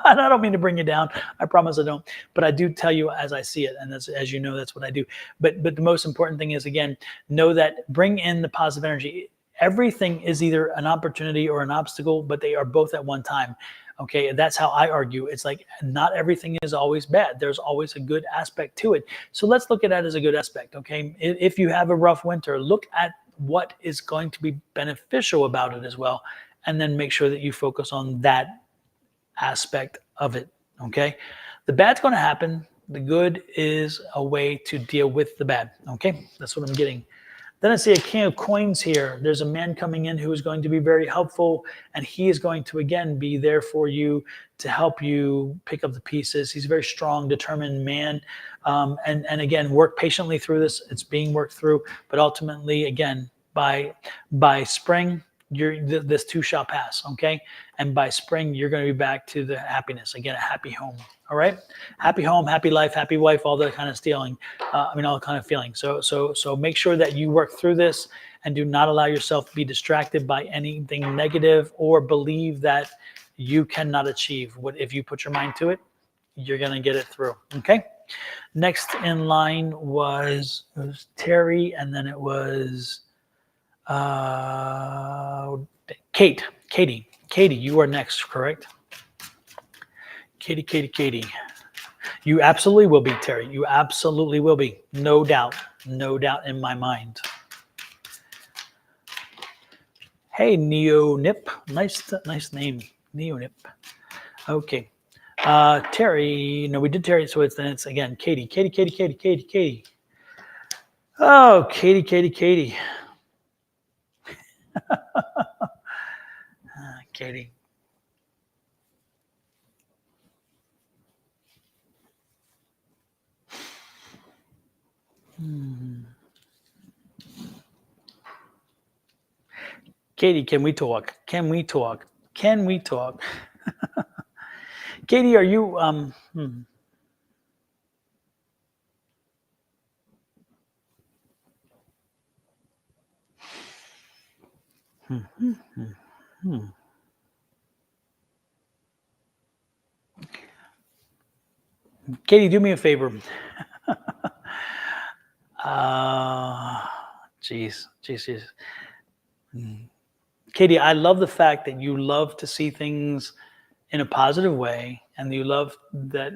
[SPEAKER 1] And I don't mean to bring you down. I promise I don't. But I do tell you as I see it, and as you know, that's what I do. But the most important thing is, again, know that bring in the positive energy. Everything is either an opportunity or an obstacle, but they are both at one time. Okay, that's how I argue. It's like not everything is always bad. There's always a good aspect to it. So let's look at that as a good aspect. Okay, if you have a rough winter, look at what is going to be beneficial about it as well, and then make sure that you focus on that aspect of it. Okay, the bad's going to happen. The good is a way to deal with the bad. Okay, that's what I'm getting. Then I see a king of coins here. There's a man coming in who is going to be very helpful, and he is going to, again, be there for you to help you pick up the pieces. He's a very strong, determined man. And again, work patiently through this. It's being worked through, but ultimately, again, by spring, this too shall pass, okay? And by spring, you're going to be back to the happiness. Again, a happy home, all right? Happy home, happy life, happy wife, all that kind of stealing. All kind of feeling. So make sure that you work through this, and do not allow yourself to be distracted by anything negative or believe that you cannot achieve. What if you put your mind to it, you're going to get it through, okay? Next in line was Terry, and then it was Katie, you are next, correct? Katie. You absolutely will be, Terry. You absolutely will be. No doubt in my mind. Hey, Neo Nip. Nice name, Neo Nip. Okay. Terry, no, we did Terry, so it's again, Katie. Oh, Katie. Katie. Katie, can we talk? Katie, are you Hmm. Katie, do me a favor. uh, Jeez, jeez, jeez. Katie, I love the fact that you love to see things in a positive way, and you love that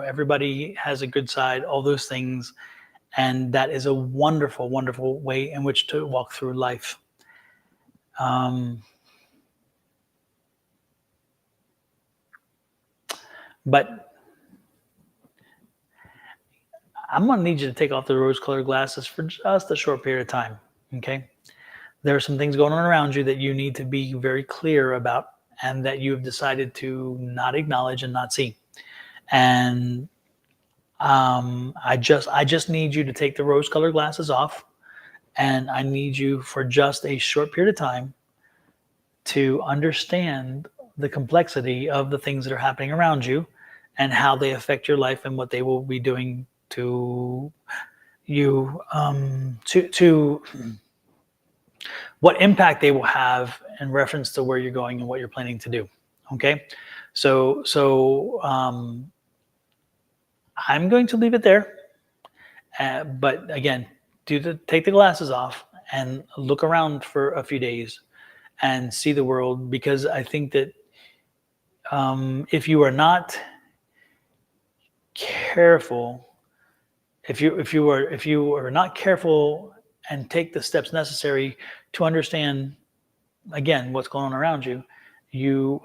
[SPEAKER 1] everybody has a good side, all those things, and that is a wonderful, wonderful way in which to walk through life. Um, but I'm going to need you to take off the rose-colored glasses for just a short period of time. Okay, there are some things going on around you that you need to be very clear about, and that you have decided to not acknowledge and not see. And I just need you to take the rose-colored glasses off, and I need you for just a short period of time to understand the complexity of the things that are happening around you, and how they affect your life, and what they will be doing to you, to what impact they will have in reference to where you're going and what you're planning to do. Okay, so I'm going to leave it there. But again, take the glasses off and look around for a few days and see the world, because I think that if you are not careful, if you are not careful and take the steps necessary to understand again what's going on around you, you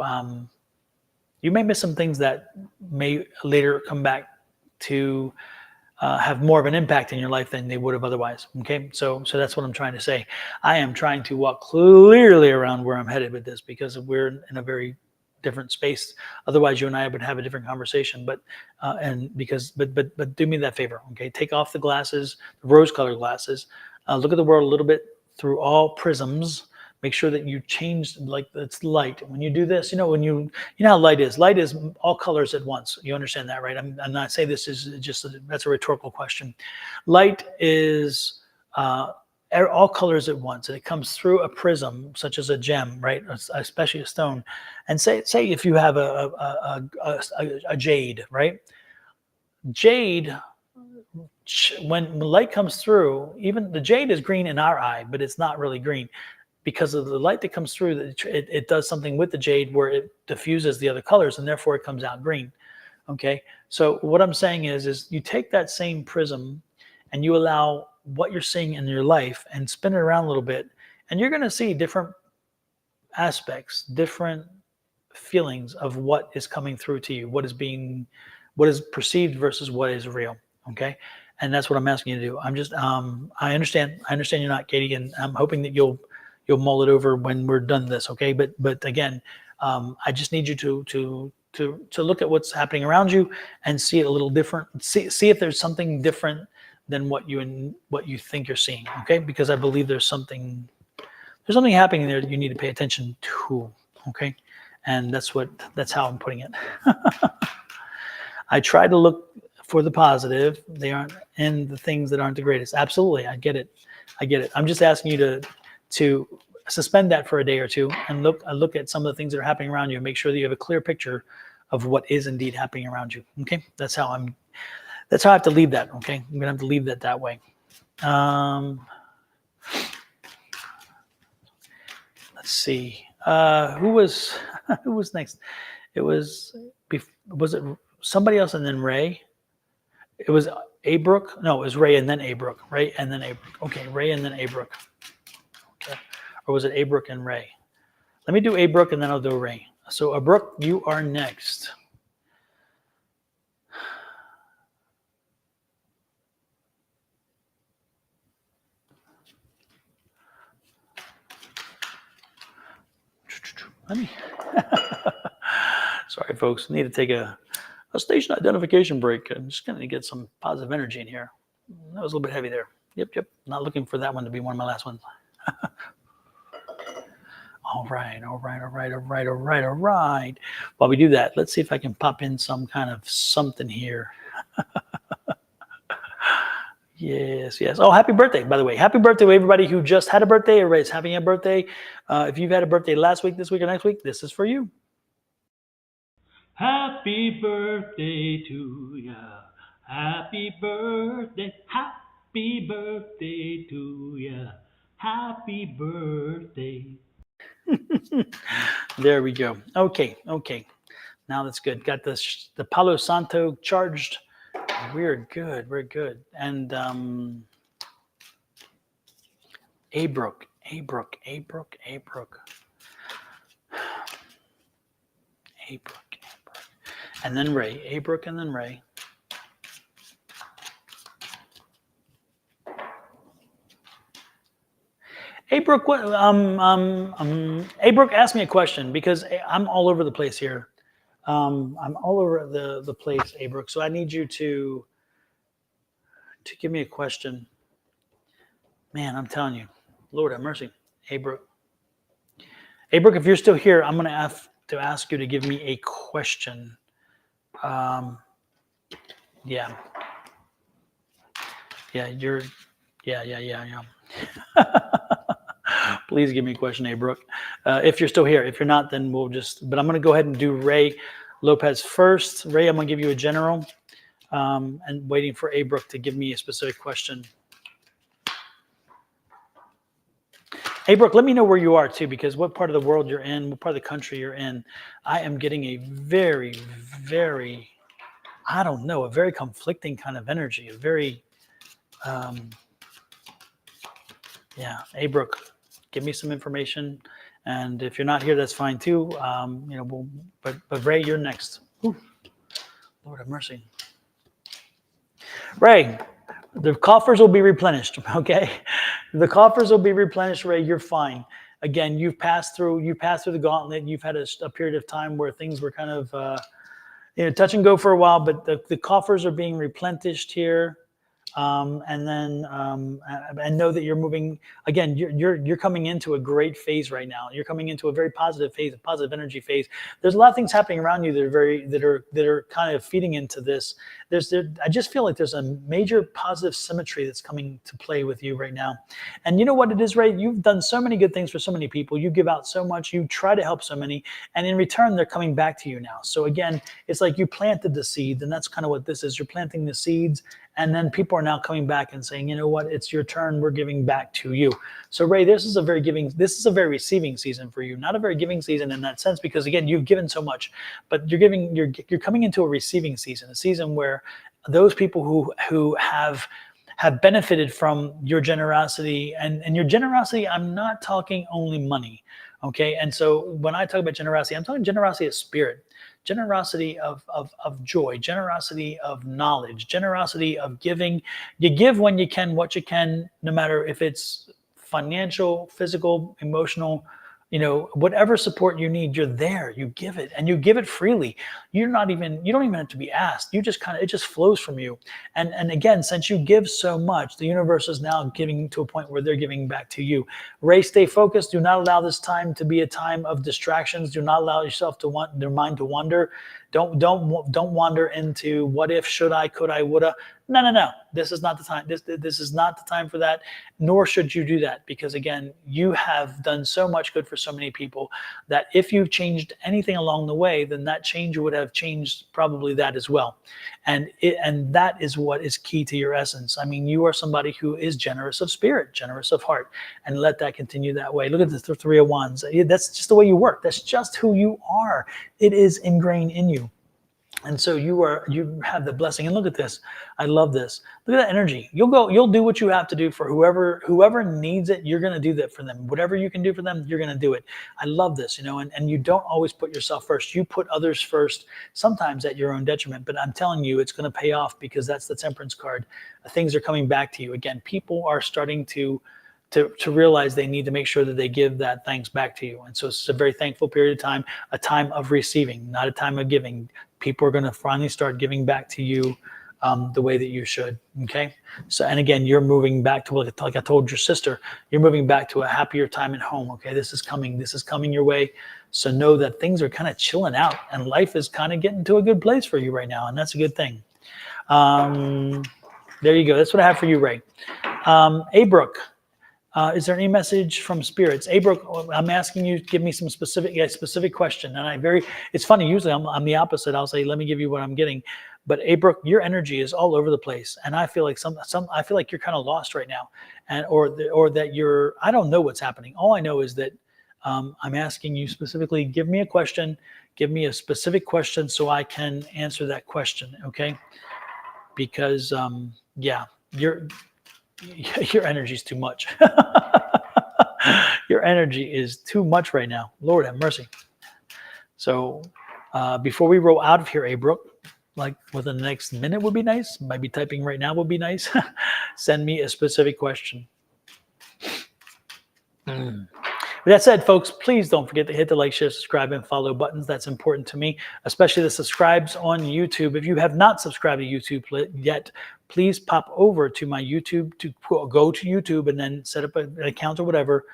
[SPEAKER 1] you may miss some things that may later come back to have more of an impact in your life than they would have otherwise. Okay, so that's what I'm trying to say. I am trying to walk clearly around where I'm headed with this, because we're in a very different space. Otherwise, you and I would have a different conversation. But do me that favor. Okay, take off the glasses, the rose-colored glasses. Look at the world a little bit through all prisms. Make sure that you change, like, it's light. When you do this, when you know how light is. Light is all colors at once. You understand that, right? I'm not saying this is that's a rhetorical question. Light is all colors at once, and it comes through a prism, such as a gem, right? Especially a stone. And say if you have a jade, right? Jade, when light comes through, even the jade is green in our eye, but it's not really green, because of the light that comes through. It does something with the jade where it diffuses the other colors, and therefore it comes out green. Okay, so what I'm saying is you take that same prism and you allow what you're seeing in your life and spin it around a little bit, and you're going to see different aspects, different feelings of what is coming through to you, what is perceived versus what is real. Okay, and that's what I'm asking you to do. I'm just I understand you're not, Katie, and I'm hoping that you'll mull it over when we're done this. Okay, but again, I just need you to look at what's happening around you and see it a little different. See if there's something different than what you think you're seeing. Okay, because I believe there's something happening there that you need to pay attention to. Okay, and that's how I'm putting it. I try to look for the positive. They aren't in the things that aren't the greatest. Absolutely, I get it. I'm just asking you to suspend that for a day or two and look at some of the things that are happening around you, and make sure that you have a clear picture of what is indeed happening around you. Okay, that's how I have to leave that. Okay, I'm gonna have to leave that way. Let's see. Who was next? It was it somebody else and then Ray? It was Abrook. No, it was Ray and then Abrook. Ray and then Abrook. Okay, Ray and then Abrook. Okay, or was it Abrook and Ray? Let me do Abrook and then I'll do Ray. So Abrook, you are next. Let me. Sorry, folks. Need to take a station identification break. I'm just going to get some positive energy in here. That was a little bit heavy there. Yep. Not looking for that one to be one of my last ones. All right. While we do that, let's see if I can pop in some kind of something here. Yes, yes. Oh, happy birthday, by the way. Happy birthday to everybody who just had a birthday. Everybody's having a birthday. If you've had a birthday last week, this week, or next week, this is for you.
[SPEAKER 2] Happy birthday to ya. Happy birthday. Happy birthday to ya. Happy birthday.
[SPEAKER 1] There we go. Okay, okay. Now that's good. Got the Palo Santo charged. We're good. We're good. And Abrook, Abrook, Abrook, Abrook, Abrook, Abrook, and then Ray. Abrook and then Ray. Abrook, what? Abrook asked me a question because I'm all over the place here. I'm all over the place, Abrook. So I need you to give me a question. Man, I'm telling you, Lord have mercy, Abrook. Abrook, if you're still here, I'm going to have to ask you to give me a question. Yeah. Yeah, you're, yeah. Please give me a question, Abrook. If you're still here. If you're not, then we'll just, but I'm going to go ahead and do Ray Lopez first. Ray, I'm going to give you a general and waiting for Abrook to give me a specific question. Abrook, let me know where you are too, because what part of the world you're in, what part of the country you're in. I am getting a very, very, I don't know, a very conflicting kind of energy, a very, yeah, Abrook, give me some information. And if you're not here, that's fine too. But Ray, you're next. Ooh, Lord have mercy. Ray, the coffers will be replenished, okay? The coffers will be replenished, Ray, you're fine. Again, you've passed through the gauntlet. You've had a period of time where things were kind of touch and go for a while, but the coffers are being replenished here. And know that you're moving again. You're coming into a great phase right now. You're coming into a very positive phase, a positive energy phase. There's a lot of things happening around you that are kind of feeding into this. I just feel like there's a major positive symmetry that's coming to play with you right now. And you know what it is, Ray? You've done so many good things for so many people. You give out so much. You try to help so many, and in return, they're coming back to you now. So again, it's like you planted the seed, and that's kind of what this is. You're planting the seeds. And then people are now coming back and saying, you know what, it's your turn. We're giving back to you. So Ray, this is a very receiving season for you. Not a very giving season in that sense, because again, you've given so much, but you're coming into a receiving season, a season where those people who have benefited from your generosity and your generosity, I'm not talking only money. Okay. And so when I talk about generosity, I'm talking generosity of spirit. Generosity of joy, generosity of knowledge, generosity of giving. You give when you can, what you can, no matter if it's financial, physical, emotional, whatever support you need, you're there. You give it, and you give it freely. You don't even have to be asked. You just it just flows from you. And again, since you give so much, the universe is now giving to a point where they're giving back to you. Ray, stay focused. Do not allow this time to be a time of distractions. Do not allow yourself to want their mind to wander. Don't wander into what if, should I, could I, woulda. No. This is not the time. This is not the time for that, nor should you do that, because again, you have done so much good for so many people that if you've changed anything along the way, then that change would have changed probably that as well. And that is what is key to your essence. I mean, you are somebody who is generous of spirit, generous of heart, and let that continue that way. Look at the Three of Wands. That's just the way you work. That's just who you are. It is ingrained in you. And so you have the blessing. And look at this. I love this. Look at that energy. You'll do what you have to do for whoever needs it. You're going to do that for them. Whatever you can do for them, you're going to do it. I love this, and you don't always put yourself first. You put others first, sometimes at your own detriment, but I'm telling you, it's going to pay off, because that's the Temperance card. Things are coming back to you. Again, people are starting to realize they need to make sure that they give that thanks back to you. And so it's a very thankful period of time, a time of receiving, not a time of giving. People are going to finally start giving back to you the way that you should. Okay. So, and again, you're moving back to, like I told your sister, you're moving back to a happier time at home. Okay. This is coming your way. So know that things are kind of chilling out and life is kind of getting to a good place for you right now. And that's a good thing. There you go. That's what I have for you, Ray. Abrook, is there any message from spirits? Abrook, I'm asking you to give me some specific question. And it's funny, usually I'm the opposite. I'll say, let me give you what I'm getting. But Abrook, your energy is all over the place. And I feel like I feel like you're kind of lost right now. Or that I don't know what's happening. All I know is that I'm asking you specifically, give me a question, give me a specific question so I can answer that question. Okay. Because yeah, your energy is too much. Your energy is too much right now. Lord have mercy. So before we roll out of here, Abrook, like within the next minute would be nice. Maybe typing right now would be nice. Send me a specific question. With that said, folks, please don't forget to hit the like, share, subscribe, and follow buttons. That's important to me, especially the subscribes on YouTube. If you have not subscribed to YouTube yet, please pop over to my YouTube, to go to YouTube and then set up an account or whatever,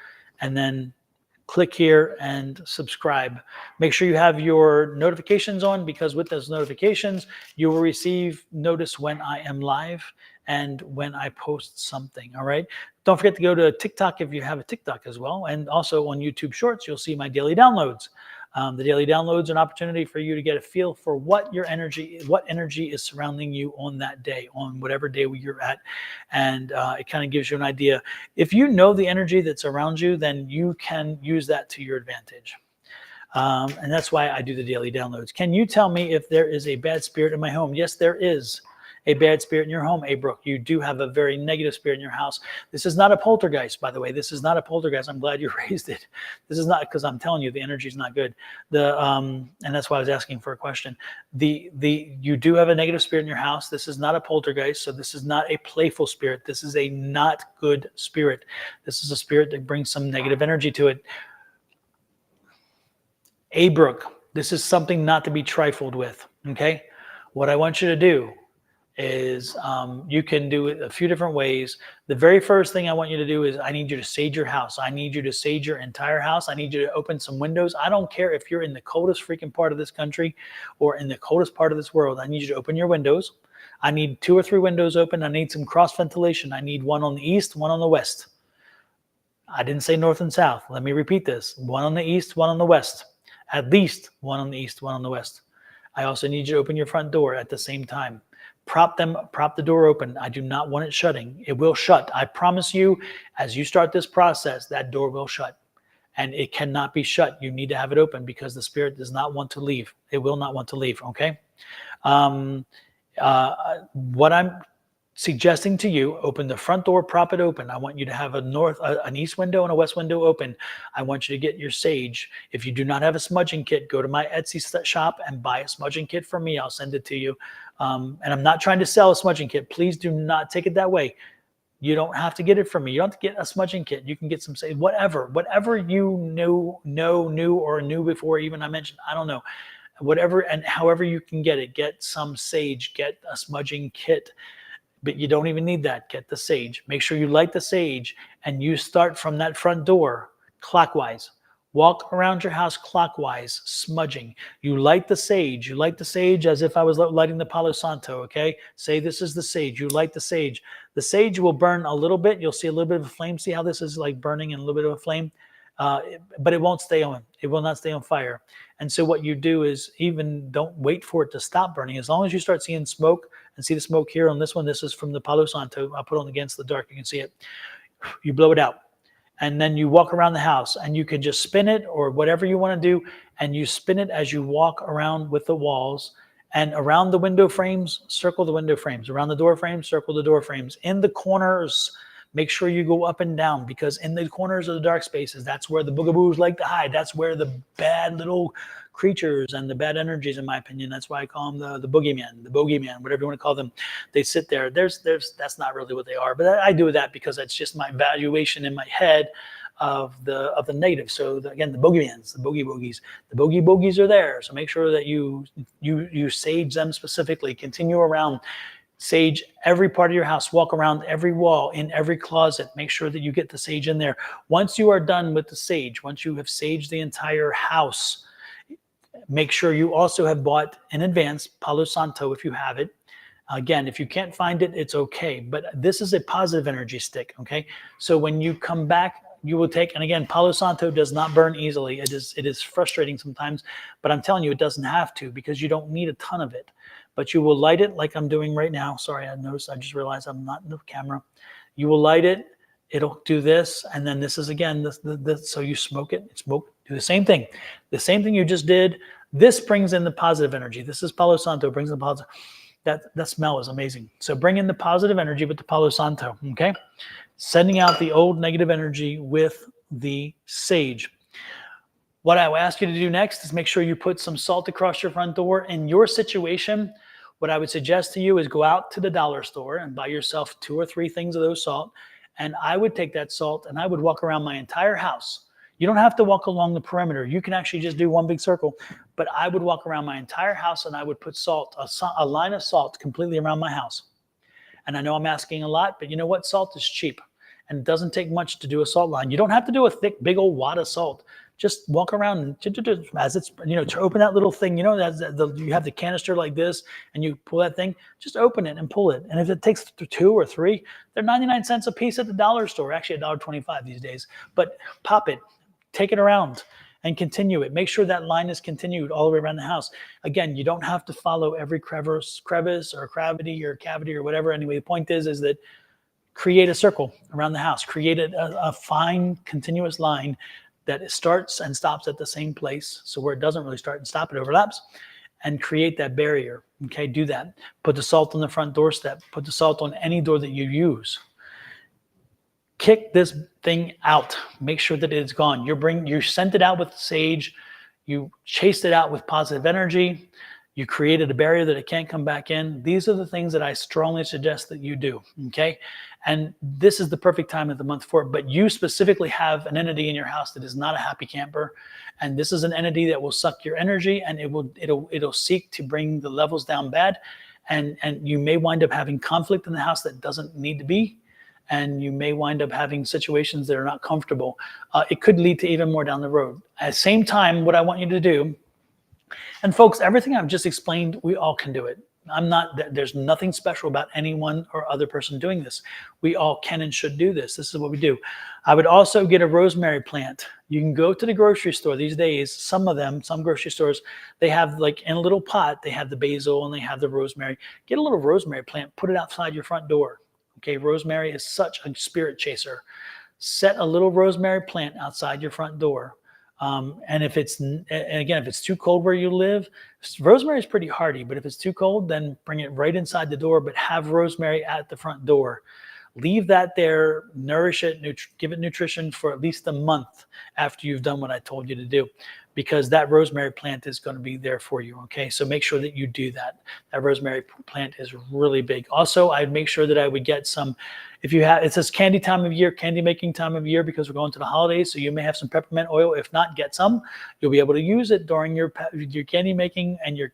[SPEAKER 1] and then click here and subscribe. Make sure you have your notifications on, because with those notifications, you will receive notice when I am live and when I post something. All right. Don't forget to go to TikTok if you have a TikTok as well. And also on YouTube Shorts, you'll see my daily downloads. The daily downloads are an opportunity for you to get a feel for what energy is surrounding you on that day, on whatever day you're at. And it kind of gives you an idea. If you know the energy that's around you, then you can use that to your advantage. And that's why I do the daily downloads. Can you tell me if there is a bad spirit in my home? Yes, there is a bad spirit in your home, Abrook. You do have a very negative spirit in your house. This is not a poltergeist, by the way. This is not a poltergeist. I'm glad you raised it. This is not, because I'm telling you, the energy is not good. And that's why I was asking for a question. You do have a negative spirit in your house. This is not a poltergeist, so this is not a playful spirit. This is a not good spirit. This is a spirit that brings some negative energy to it. Abrook, this is something not to be trifled with, okay? What I want you to do is you can do it a few different ways. The very first thing I want you to do is I need you to sage your house. I need you to sage your entire house. I need you to open some windows. I don't care if you're in the coldest freaking part of this country or in the coldest part of this world. I need you to open your windows. I need 2 or 3 windows open. I need some cross ventilation. I need one on the east, one on the west. I didn't say north and south. Let me repeat this. One on the east, one on the west. At least one on the east, one on the west. I also need you to open your front door at the same time. Prop the door open. I do not want it shutting. It will shut. I promise you, as you start this process, that door will shut. And it cannot be shut. You need to have it open because the spirit does not want to leave. It will not want to leave, okay? What I'm suggesting to you, open the front door, prop it open. I want you to have an east window and a west window open. I want you to get your sage. If you do not have a smudging kit, go to my Etsy shop and buy a smudging kit from me. I'll send it to you. And I'm not trying to sell a smudging kit. Please do not take it that way. You don't have to get it from me. You don't have to get a smudging kit. You can get some sage, whatever you knew or knew before even I mentioned. I don't know. Whatever and however you can get it. Get some sage. Get a smudging kit. But you don't even need that. Get the sage. Make sure you light the sage and you start from that front door clockwise. Walk around your house clockwise, smudging. You light the sage. You light the sage as if I was lighting the Palo Santo, okay? Say this is the sage. You light the sage. The sage will burn a little bit. You'll see a little bit of a flame. See how this is like burning and a little bit of a flame? But it won't stay on. It will not stay on fire. And so what you do is even don't wait for it to stop burning. As long as you start seeing smoke, and see the smoke here on this one. This is from the Palo Santo. I'll put on against the dark. You can see it. You blow it out. And then you walk around the house and you can just spin it or whatever you want to do. And you spin it as you walk around with the walls and around the window frames, circle the window frames. Around the door frames, circle the door frames. In the corners, make sure you go up and down because in the corners of the dark spaces, that's where the boogaboos like to hide. That's where the bad little creatures and the bad energies, in my opinion, that's why I call them the bogeyman, whatever you want to call them. They sit there. That's not really what they are, but I do that because that's just my valuation in my head of the negative. So again, the bogeymans, the bogies, the bogies are there. So make sure that you sage them specifically. Continue around. Sage every part of your house. Walk around every wall, in every closet. Make sure that you get the sage in there. Once you are done with the sage, once you have saged the entire house, make sure you also have bought in advance Palo Santo if you have it. Again, if you can't find it, it's okay. But this is a positive energy stick, okay? So when you come back, you will take, and again, Palo Santo does not burn easily. It is frustrating sometimes, but I'm telling you, it doesn't have to, because you don't need a ton of it. But you will light it like I'm doing right now. Sorry, I just realized I'm not in the camera. You will light it. It'll do this, and then this is again this. So you smoke it. Smoke. Do the same thing. The same thing you just did. This brings in the positive energy. This is Palo Santo. Brings in the positive. That smell is amazing. So bring in the positive energy with the Palo Santo. Okay, sending out the old negative energy with the sage. What I will ask you to do next is make sure you put some salt across your front door. In your situation, what I would suggest to you is go out to the dollar store and buy yourself 2 or 3 things of those salt. And I would take that salt and I would walk around my entire house. You don't have to walk along the perimeter. You can actually just do one big circle. But I would walk around my entire house and I would put salt, a line of salt completely around my house. And I know I'm asking a lot, but you know what? Salt is cheap. And it doesn't take much to do a salt line. You don't have to do a thick, big old wad of salt. Just walk around and as it's, to open that little thing, you have the canister like this and you pull that thing, just open it and pull it. And if it takes 2 or 3, they're 99 cents a piece at the dollar store, actually $1.25 these days, but pop it, take it around and continue it. Make sure that line is continued all the way around the house. Again, you don't have to follow every crevice or cavity or whatever. Anyway, the point is that create a circle around the house, create a fine continuous line that starts and stops at the same place. So where it doesn't really start and stop, it overlaps, and create that barrier. Okay, do that. Put the salt on the front doorstep. Put the salt on any door that you use. Kick this thing out. Make sure that it's gone. You sent it out with sage. You chased it out with positive energy. You created a barrier that it can't come back in. These are the things that I strongly suggest that you do, okay? And this is the perfect time of the month for it, but you specifically have an entity in your house that is not a happy camper, and this is an entity that will suck your energy, and it'll seek to bring the levels down bad, and you may wind up having conflict in the house that doesn't need to be, and you may wind up having situations that are not comfortable. It could lead to even more down the road. At the same time, what I want you to do, and folks, everything I've just explained, we all can do it. There's nothing special about anyone or other person doing this. We all can and should do this. This is what we do. I would also get a rosemary plant. You can go to the grocery store these days. Some grocery stores, they have like in a little pot, they have the basil and they have the rosemary. Get a little rosemary plant, put it outside your front door. Okay, rosemary is such a spirit chaser. Set a little rosemary plant outside your front door. And if it's too cold where you live, rosemary is pretty hardy, but if it's too cold, then bring it right inside the door, but have rosemary at the front door. Leave that there, nourish it, give it nutrition for at least a month after you've done what I told you to do, because that rosemary plant is going to be there for you. Okay, so make sure that you do that. That rosemary plant is really big. Also, I'd make sure that I would get some, it says candy time of year, candy making time of year, because we're going to the holidays. So you may have some peppermint oil. If not, get some. You'll be able to use it during your candy making and your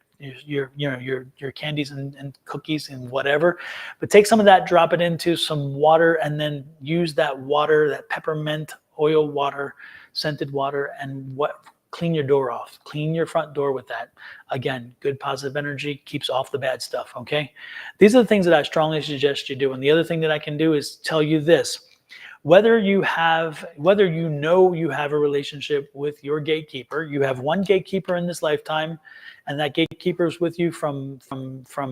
[SPEAKER 1] candies and cookies and whatever. But take some of that, drop it into some water, and then use that water, that peppermint oil water, scented water, and clean your door off. Clean your front door with that. Again, good positive energy keeps off the bad stuff, okay? These are the things that I strongly suggest you do. And the other thing that I can do is tell you this. Whether you know you have a relationship with your gatekeeper, you have one gatekeeper in this lifetime, and that gatekeeper is with you from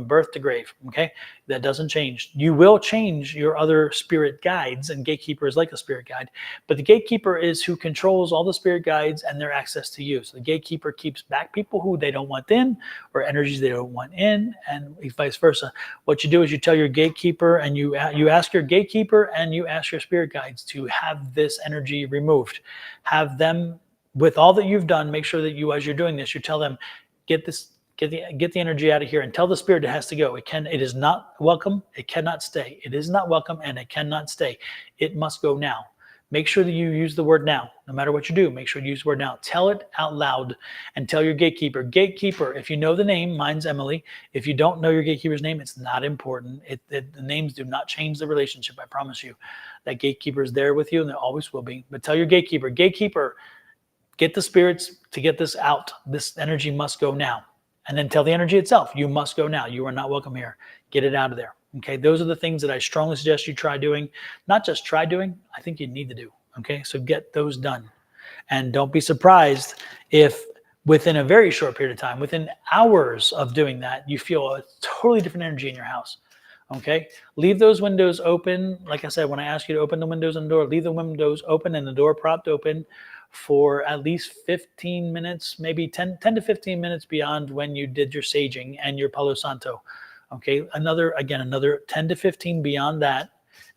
[SPEAKER 1] birth to grave, okay? That doesn't change. You will change your other spirit guides, and gatekeeper is like a spirit guide, but the gatekeeper is who controls all the spirit guides and their access to you. So the gatekeeper keeps back people who they don't want in, or energies they don't want in, and vice versa. What you do is you tell your gatekeeper, and you ask your gatekeeper and you ask your spirit guides to have this energy removed. Have them, with all that you've done, make sure that you, as you're doing this, you tell them, get the energy out of here, and tell the spirit it has to go. It is not welcome. It cannot stay. It is not welcome, and it cannot stay. It must go now. Make sure that you use the word now. No matter what you do, make sure you use the word now. Tell it out loud, and tell your gatekeeper. Gatekeeper, if you know the name, mine's Emily. If you don't know your gatekeeper's name, it's not important. The names do not change the relationship, I promise you. That gatekeeper is there with you, and there always will be. But tell your gatekeeper, get the spirits to get this out. This energy must go now. And then tell the energy itself, you must go now. You are not welcome here. Get it out of there. Okay. Those are the things that I strongly suggest you try doing. Not just try doing, I think you need to do. Okay. So get those done. And don't be surprised if within a very short period of time, within hours of doing that, you feel a totally different energy in your house. Okay. Leave those windows open. Like I said, when I ask you to open the windows and the door, leave the windows open and the door propped open for at least 15 minutes, maybe 10 to 15 minutes beyond when you did your saging and your Palo Santo. Okay. Another 10 to 15 beyond that,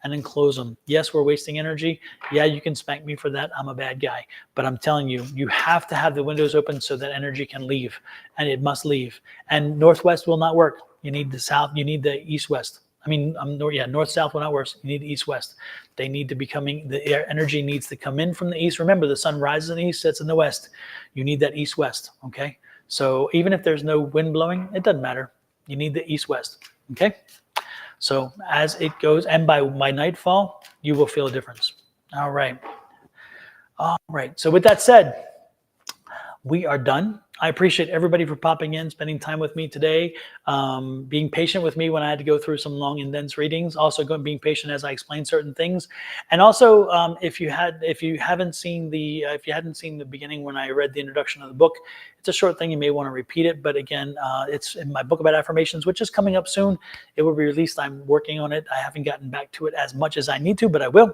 [SPEAKER 1] and then close them. Yes, we're wasting energy. Yeah, you can spank me for that. I'm a bad guy. But I'm telling you, you have to have the windows open so that energy can leave, and it must leave. And northwest will not work. You need the south, you need the east-west. I mean, north-south will not work. You need east-west. They need to be coming, the energy needs to come in from the east. Remember, the sun rises in the east, sets in the west. You need that east-west, okay? So even if there's no wind blowing, it doesn't matter. You need the east-west, okay? So as it goes, and by nightfall, you will feel a difference. All right. All right. So with that said, we are done. I appreciate everybody for popping in, spending time with me today, being patient with me when I had to go through some long and dense readings. Also, being patient as I explain certain things, and also if you hadn't seen the beginning when I read the introduction of the book, it's a short thing. You may want to repeat it, but again, it's in my book about affirmations, which is coming up soon. It will be released. I'm working on it. I haven't gotten back to it as much as I need to, but I will.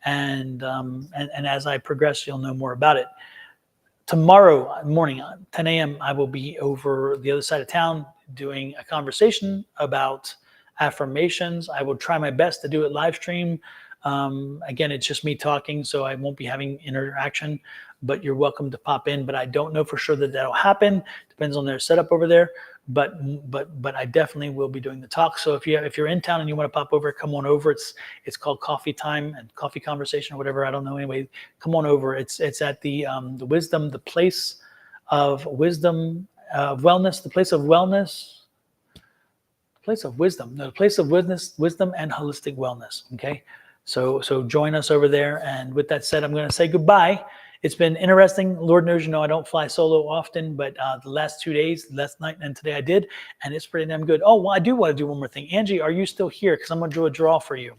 [SPEAKER 1] And as I progress, you'll know more about it. Tomorrow morning, 10 a.m., I will be over the other side of town doing a conversation about affirmations. I will try my best to do it live stream. Again, it's just me talking, so I won't be having interaction, but you're welcome to pop in. But I don't know for sure that that'll happen. Depends on their setup over there. But I definitely will be doing the talk. So if you're in town and you want to pop over, come on over. It's called Coffee Time and Coffee Conversation or whatever. I don't know. Anyway, come on over. It's at the wisdom, the place of wisdom, wellness, the place of wellness. Place of wisdom, no, the place of wisdom and holistic wellness. Okay, so join us over there. And with that said, I'm going to say goodbye. It's been interesting. Lord knows, I don't fly solo often, but the last 2 days, last night and today I did, and it's pretty damn good. Oh, well, I do want to do one more thing. Angie, are you still here? Because I'm going to do a draw for you.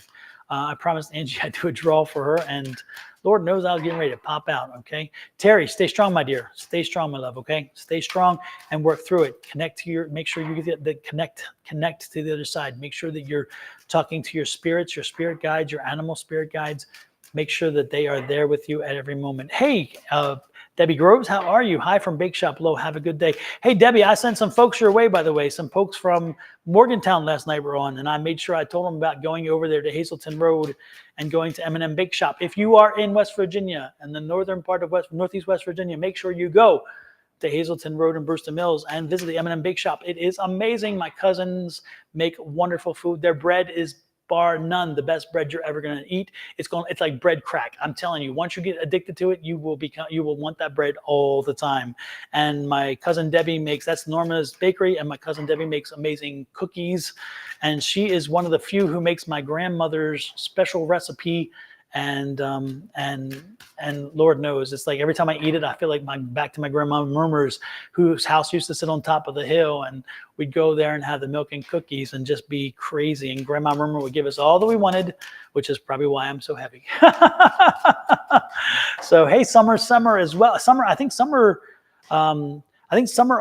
[SPEAKER 1] I promised Angie I'd do a draw for her, and Lord knows I was getting ready to pop out, okay? Terry, stay strong, my dear. Stay strong, my love, okay? Stay strong and work through it. Make sure you get the connect to the other side. Make sure that you're talking to your spirits, your spirit guides, your animal spirit guides. Make sure that they are there with you at every moment. Hey, Debbie Groves, how are you? Hi from Bake Shop Low. Have a good day. Hey, Debbie, I sent some folks your way, by the way. Some folks from Morgantown last night were on, and I made sure I told them about going over there to Hazelton Road and going to M&M Bake Shop. If you are in West Virginia and the northern part of Northeast West Virginia, make sure you go to Hazelton Road in Brewster Mills and visit the M&M Bake Shop. It is amazing. My cousins make wonderful food. Their bread is bar none the best bread you're ever going to eat. It's like bread crack. I'm telling you, once you get addicted to it, you will want that bread all the time. And my cousin Debbie that's Norma's Bakery, and my cousin Debbie makes amazing cookies. And she is one of the few who makes my grandmother's special recipe. And Lord knows, it's like every time I eat it, I feel like back to my grandma Murmur's, whose house used to sit on top of the hill, and we'd go there and have the milk and cookies and just be crazy. And Grandma Murmur would give us all that we wanted, which is probably why I'm so heavy. So hey, Summer as well. I think Summer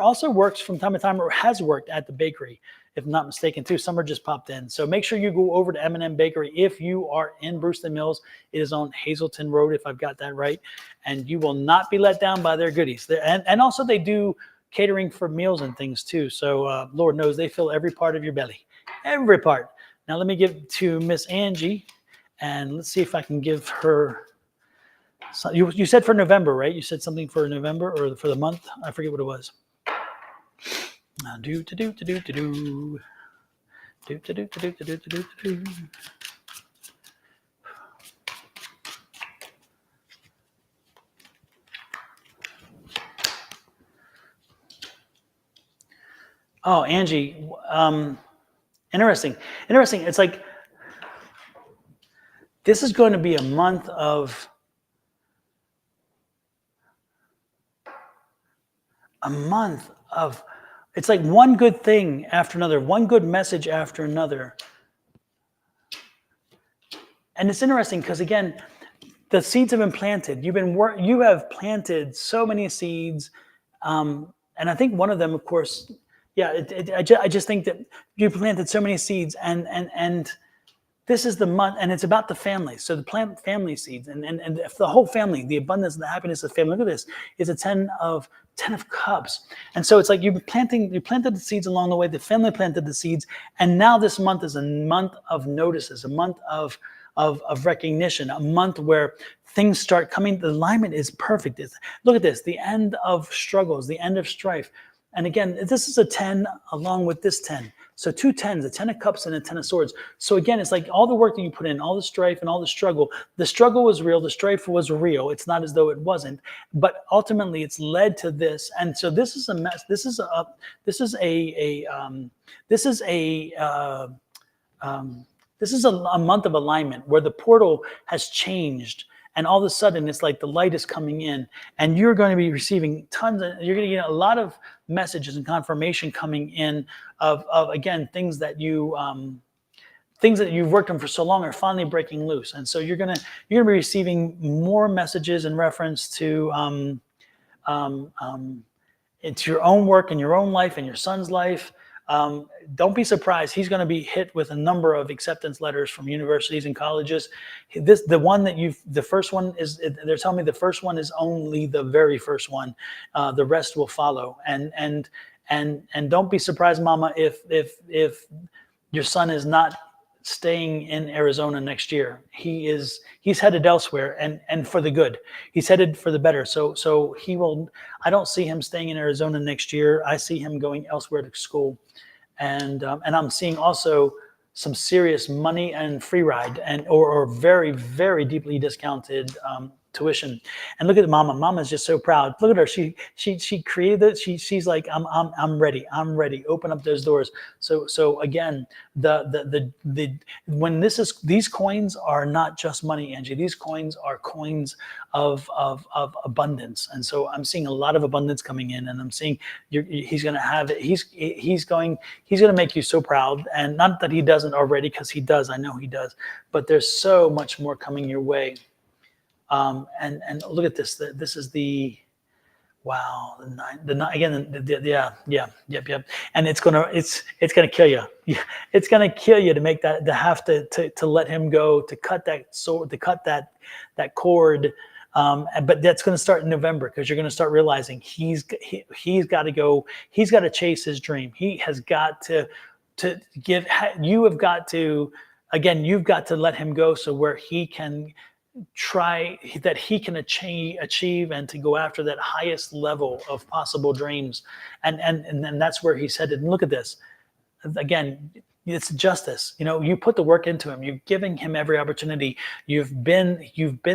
[SPEAKER 1] also works from time to time, or has worked at the bakery, if I'm not mistaken, too. Summer just popped in. So make sure you go over to M&M Bakery if you are in Brewster Mills. It is on Hazelton Road, if I've got that right. And you will not be let down by their goodies. And also they do catering for meals and things, too. So Lord knows they fill every part of your belly. Every part. Now let me give to Miss Angie. And let's see if I can give her... You said for November, right? You said something for November or for the month? I forget what it was. Oh, Angie, interesting. It's like this is going to be a month of It's like one good thing after another, one good message after another. And it's interesting because, again, the seeds have been planted. You have planted so many seeds, and I think one of them, of course, yeah. I just think that you planted so many seeds, and this is the month, and it's about the family. So the plant family seeds, and the whole family, the abundance and the happiness of the family. Look at this. It's a ten of cups, and so it's like you planted the seeds along the way. The family planted the seeds, and now this month is a month of notices, a month of recognition, a month where things start coming. The alignment is perfect. Look at this, the end of struggles, the end of strife. And again, this is a 10 along with this 10. So two tens, a 10 of cups and a 10 of swords. So again, it's like all the work that you put in, all the strife and all the struggle was real. The strife was real. It's not as though it wasn't, but ultimately it's led to this. And so this is a mess. This is a month of alignment where the portal has changed, and all of a sudden it's like the light is coming in, and you're going to be receiving you're going to get a lot of messages and confirmation coming in of again, things that you've worked on for so long are finally breaking loose. And so you're going to be receiving more messages in reference to it's your own work and your own life and your son's life. Don't be surprised. He's going to be hit with a number of acceptance letters from universities and colleges. The first one is, they're telling me the first one is only the very first one. The rest will follow. And don't be surprised, Mama, if your son is not staying in Arizona next year. He's headed elsewhere, and for the good. He's headed for the better. So he will. I don't see him staying in Arizona next year. I see him going elsewhere to school, and I'm seeing also some serious money and free ride, or very, very deeply discounted tuition. And look at Mama. Mama's just so proud. Look at her. She created it. She's like, I'm ready. I'm ready. Open up those doors. So again, when these coins are not just money, Angie. These coins are coins of abundance. And so I'm seeing a lot of abundance coming in, and I'm seeing he's going to have it. He's going to make you so proud. And not that he doesn't already, because he does. I know he does. But there's so much more coming your way. And look at this. This is the wow. The nine again. Yep. And it's gonna kill you. It's gonna kill you to make that, to have to let him go, to cut that sword, to cut that cord. But that's going to start in November, because you're going to start realizing he's got to go. He's got to chase his dream. He has got to give. You have got to. Again, you've got to let him go, so where he can achieve and to go after that highest level of possible dreams, and that's where he's headed. And look at this again. It's justice. You put the work into him. You're giving him every opportunity. You've been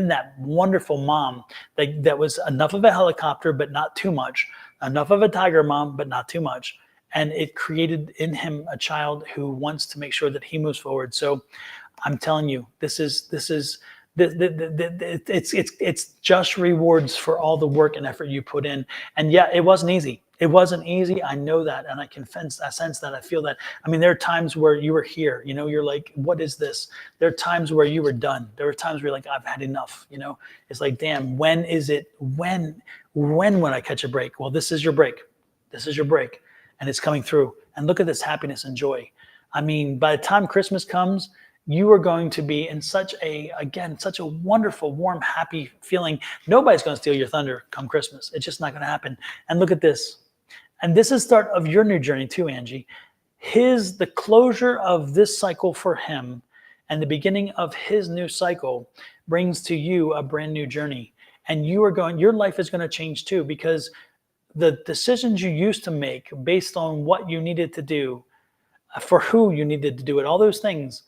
[SPEAKER 1] that wonderful mom that was enough of a helicopter but not too much, enough of a tiger mom but not too much, and it created in him a child who wants to make sure that he moves forward. So I'm telling you, this is it's just rewards for all the work and effort you put in. And yeah, it wasn't easy. It wasn't easy. I know that, and I sense that. I feel that. I mean, there are times where you were here. You're like, what is this? There are times where you were done. There were times where you're like, I've had enough. It's like, damn. When is it? When would I catch a break? Well, this is your break. This is your break, and it's coming through. And look at this happiness and joy. I mean, by the time Christmas comes, you are going to be in such a wonderful, warm, happy feeling. Nobody's going to steal your thunder come Christmas. It's just not going to happen. And look at this. And this is the start of your new journey too, Angie. The closure of this cycle for him and the beginning of his new cycle brings to you a brand new journey. And your life is going to change too, because the decisions you used to make based on what you needed to do, for who you needed to do it, all those things,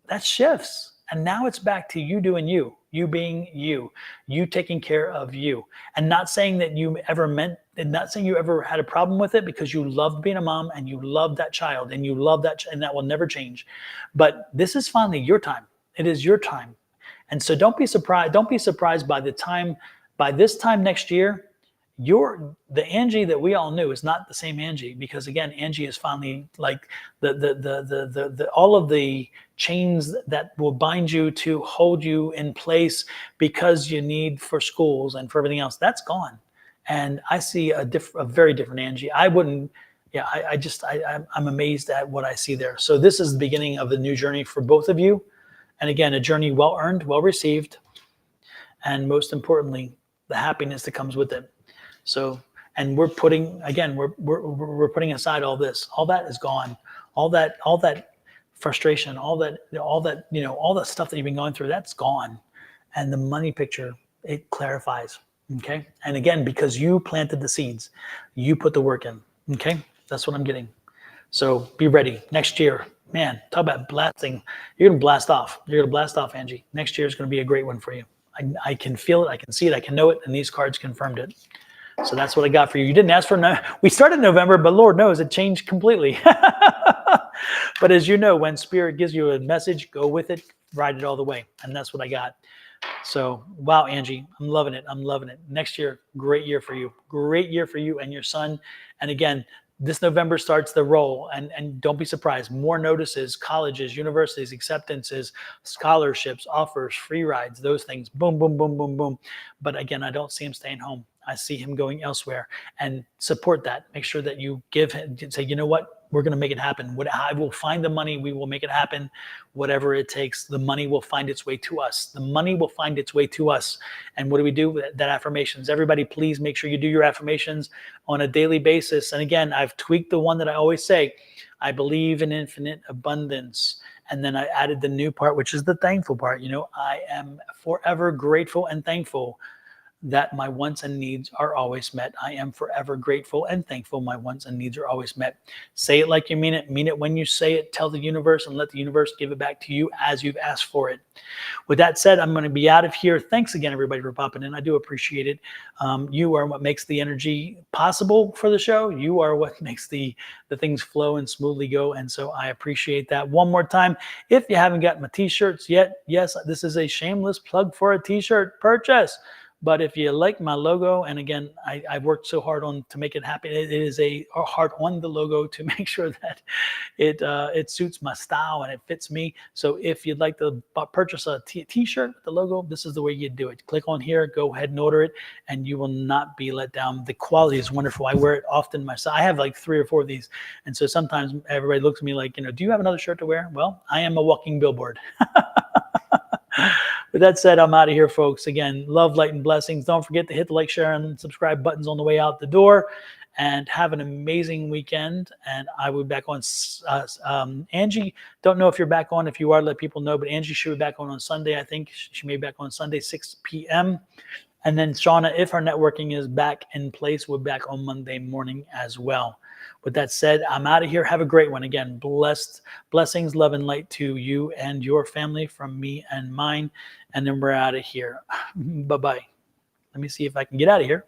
[SPEAKER 1] that shifts. And now it's back to you doing you being you taking care of you. And not saying that you ever had a problem with it, because you loved being a mom and you loved that child and you love that, and that will never change. But this is finally your time. It is your time. And so don't be surprised by this time next year, the Angie that we all knew is not the same Angie, because again, Angie is finally like the all of the chains that will bind you to hold you in place because you need for schools and for everything else. That's gone. And I see a very different Angie. I wouldn't, yeah, I'm amazed at what I see there. So this is the beginning of a new journey for both of you. And again, a journey well earned, well received, and most importantly, the happiness that comes with it. So, and we're putting, again, we're putting aside all this. All that is gone. All that frustration, all that all the stuff that you've been going through, that's gone. And the money picture, it clarifies. Okay. And again, because you planted the seeds, you put the work in. Okay. That's what I'm getting. So be ready next year. Man, talk about blasting. You're going to blast off. You're going to blast off, Angie. Next year is going to be a great one for you. I can feel it. I can see it. I can know it. And these cards confirmed it. So that's what I got for you. You didn't ask for no. We started November, but Lord knows it changed completely. But as you know, when Spirit gives you a message, go with it, ride it all the way. And that's what I got. So, wow, Angie, I'm loving it. I'm loving it. Next year, great year for you. Great year for you and your son. And again, this November starts the roll, and don't be surprised. More notices, colleges, universities, acceptances, scholarships, offers, free rides, those things. Boom, boom, boom, boom, boom. But again, I don't see him staying home. I see him going elsewhere, and support that. Make sure that you give him, say, you know what? We're going to make it happen. I will find the money. We will make it happen. Whatever it takes, the money will find its way to us. The money will find its way to us. And what do we do? That affirmations. Everybody, please make sure you do your affirmations on a daily basis. And again, I've tweaked the one that I always say, I believe in infinite abundance. And then I added the new part, which is the thankful part. I am forever grateful and thankful that my wants and needs are always met. I am forever grateful and thankful my wants and needs are always met. Say it like you mean it. Mean it when you say it. Tell the universe and let the universe give it back to you as you've asked for it. With that said, I'm going to be out of here. Thanks again, everybody, for popping in. I do appreciate it. You are what makes the energy possible for the show. You are what makes the things flow and smoothly go. And so I appreciate that. One more time, if you haven't got my t-shirts yet, yes, this is a shameless plug for a t-shirt purchase. But if you like my logo, and again, I worked so hard to make it happen. It is a hard on the logo to make sure that it suits my style and it fits me. So if you'd like to purchase a t-shirt with the logo, this is the way you do it. Click on here, go ahead and order it, and you will not be let down. The quality is wonderful. I wear it often myself. I have like 3 or 4 of these. And so sometimes everybody looks at me like, do you have another shirt to wear? Well, I am a walking billboard. With that said, I'm out of here, folks. Again, love, light, and blessings. Don't forget to hit the like, share, and subscribe buttons on the way out the door. And have an amazing weekend. And I will be back on. Angie, don't know if you're back on. If you are, let people know. But Angie should be back on Sunday. I think she may be back on Sunday, 6 p.m. And then Shauna, if our networking is back in place, we're back on Monday morning as well. With that said, I'm out of here. Have a great one. Again, blessings, love, and light to you and your family from me and mine. And then we're out of here. Bye-bye. Let me see if I can get out of here.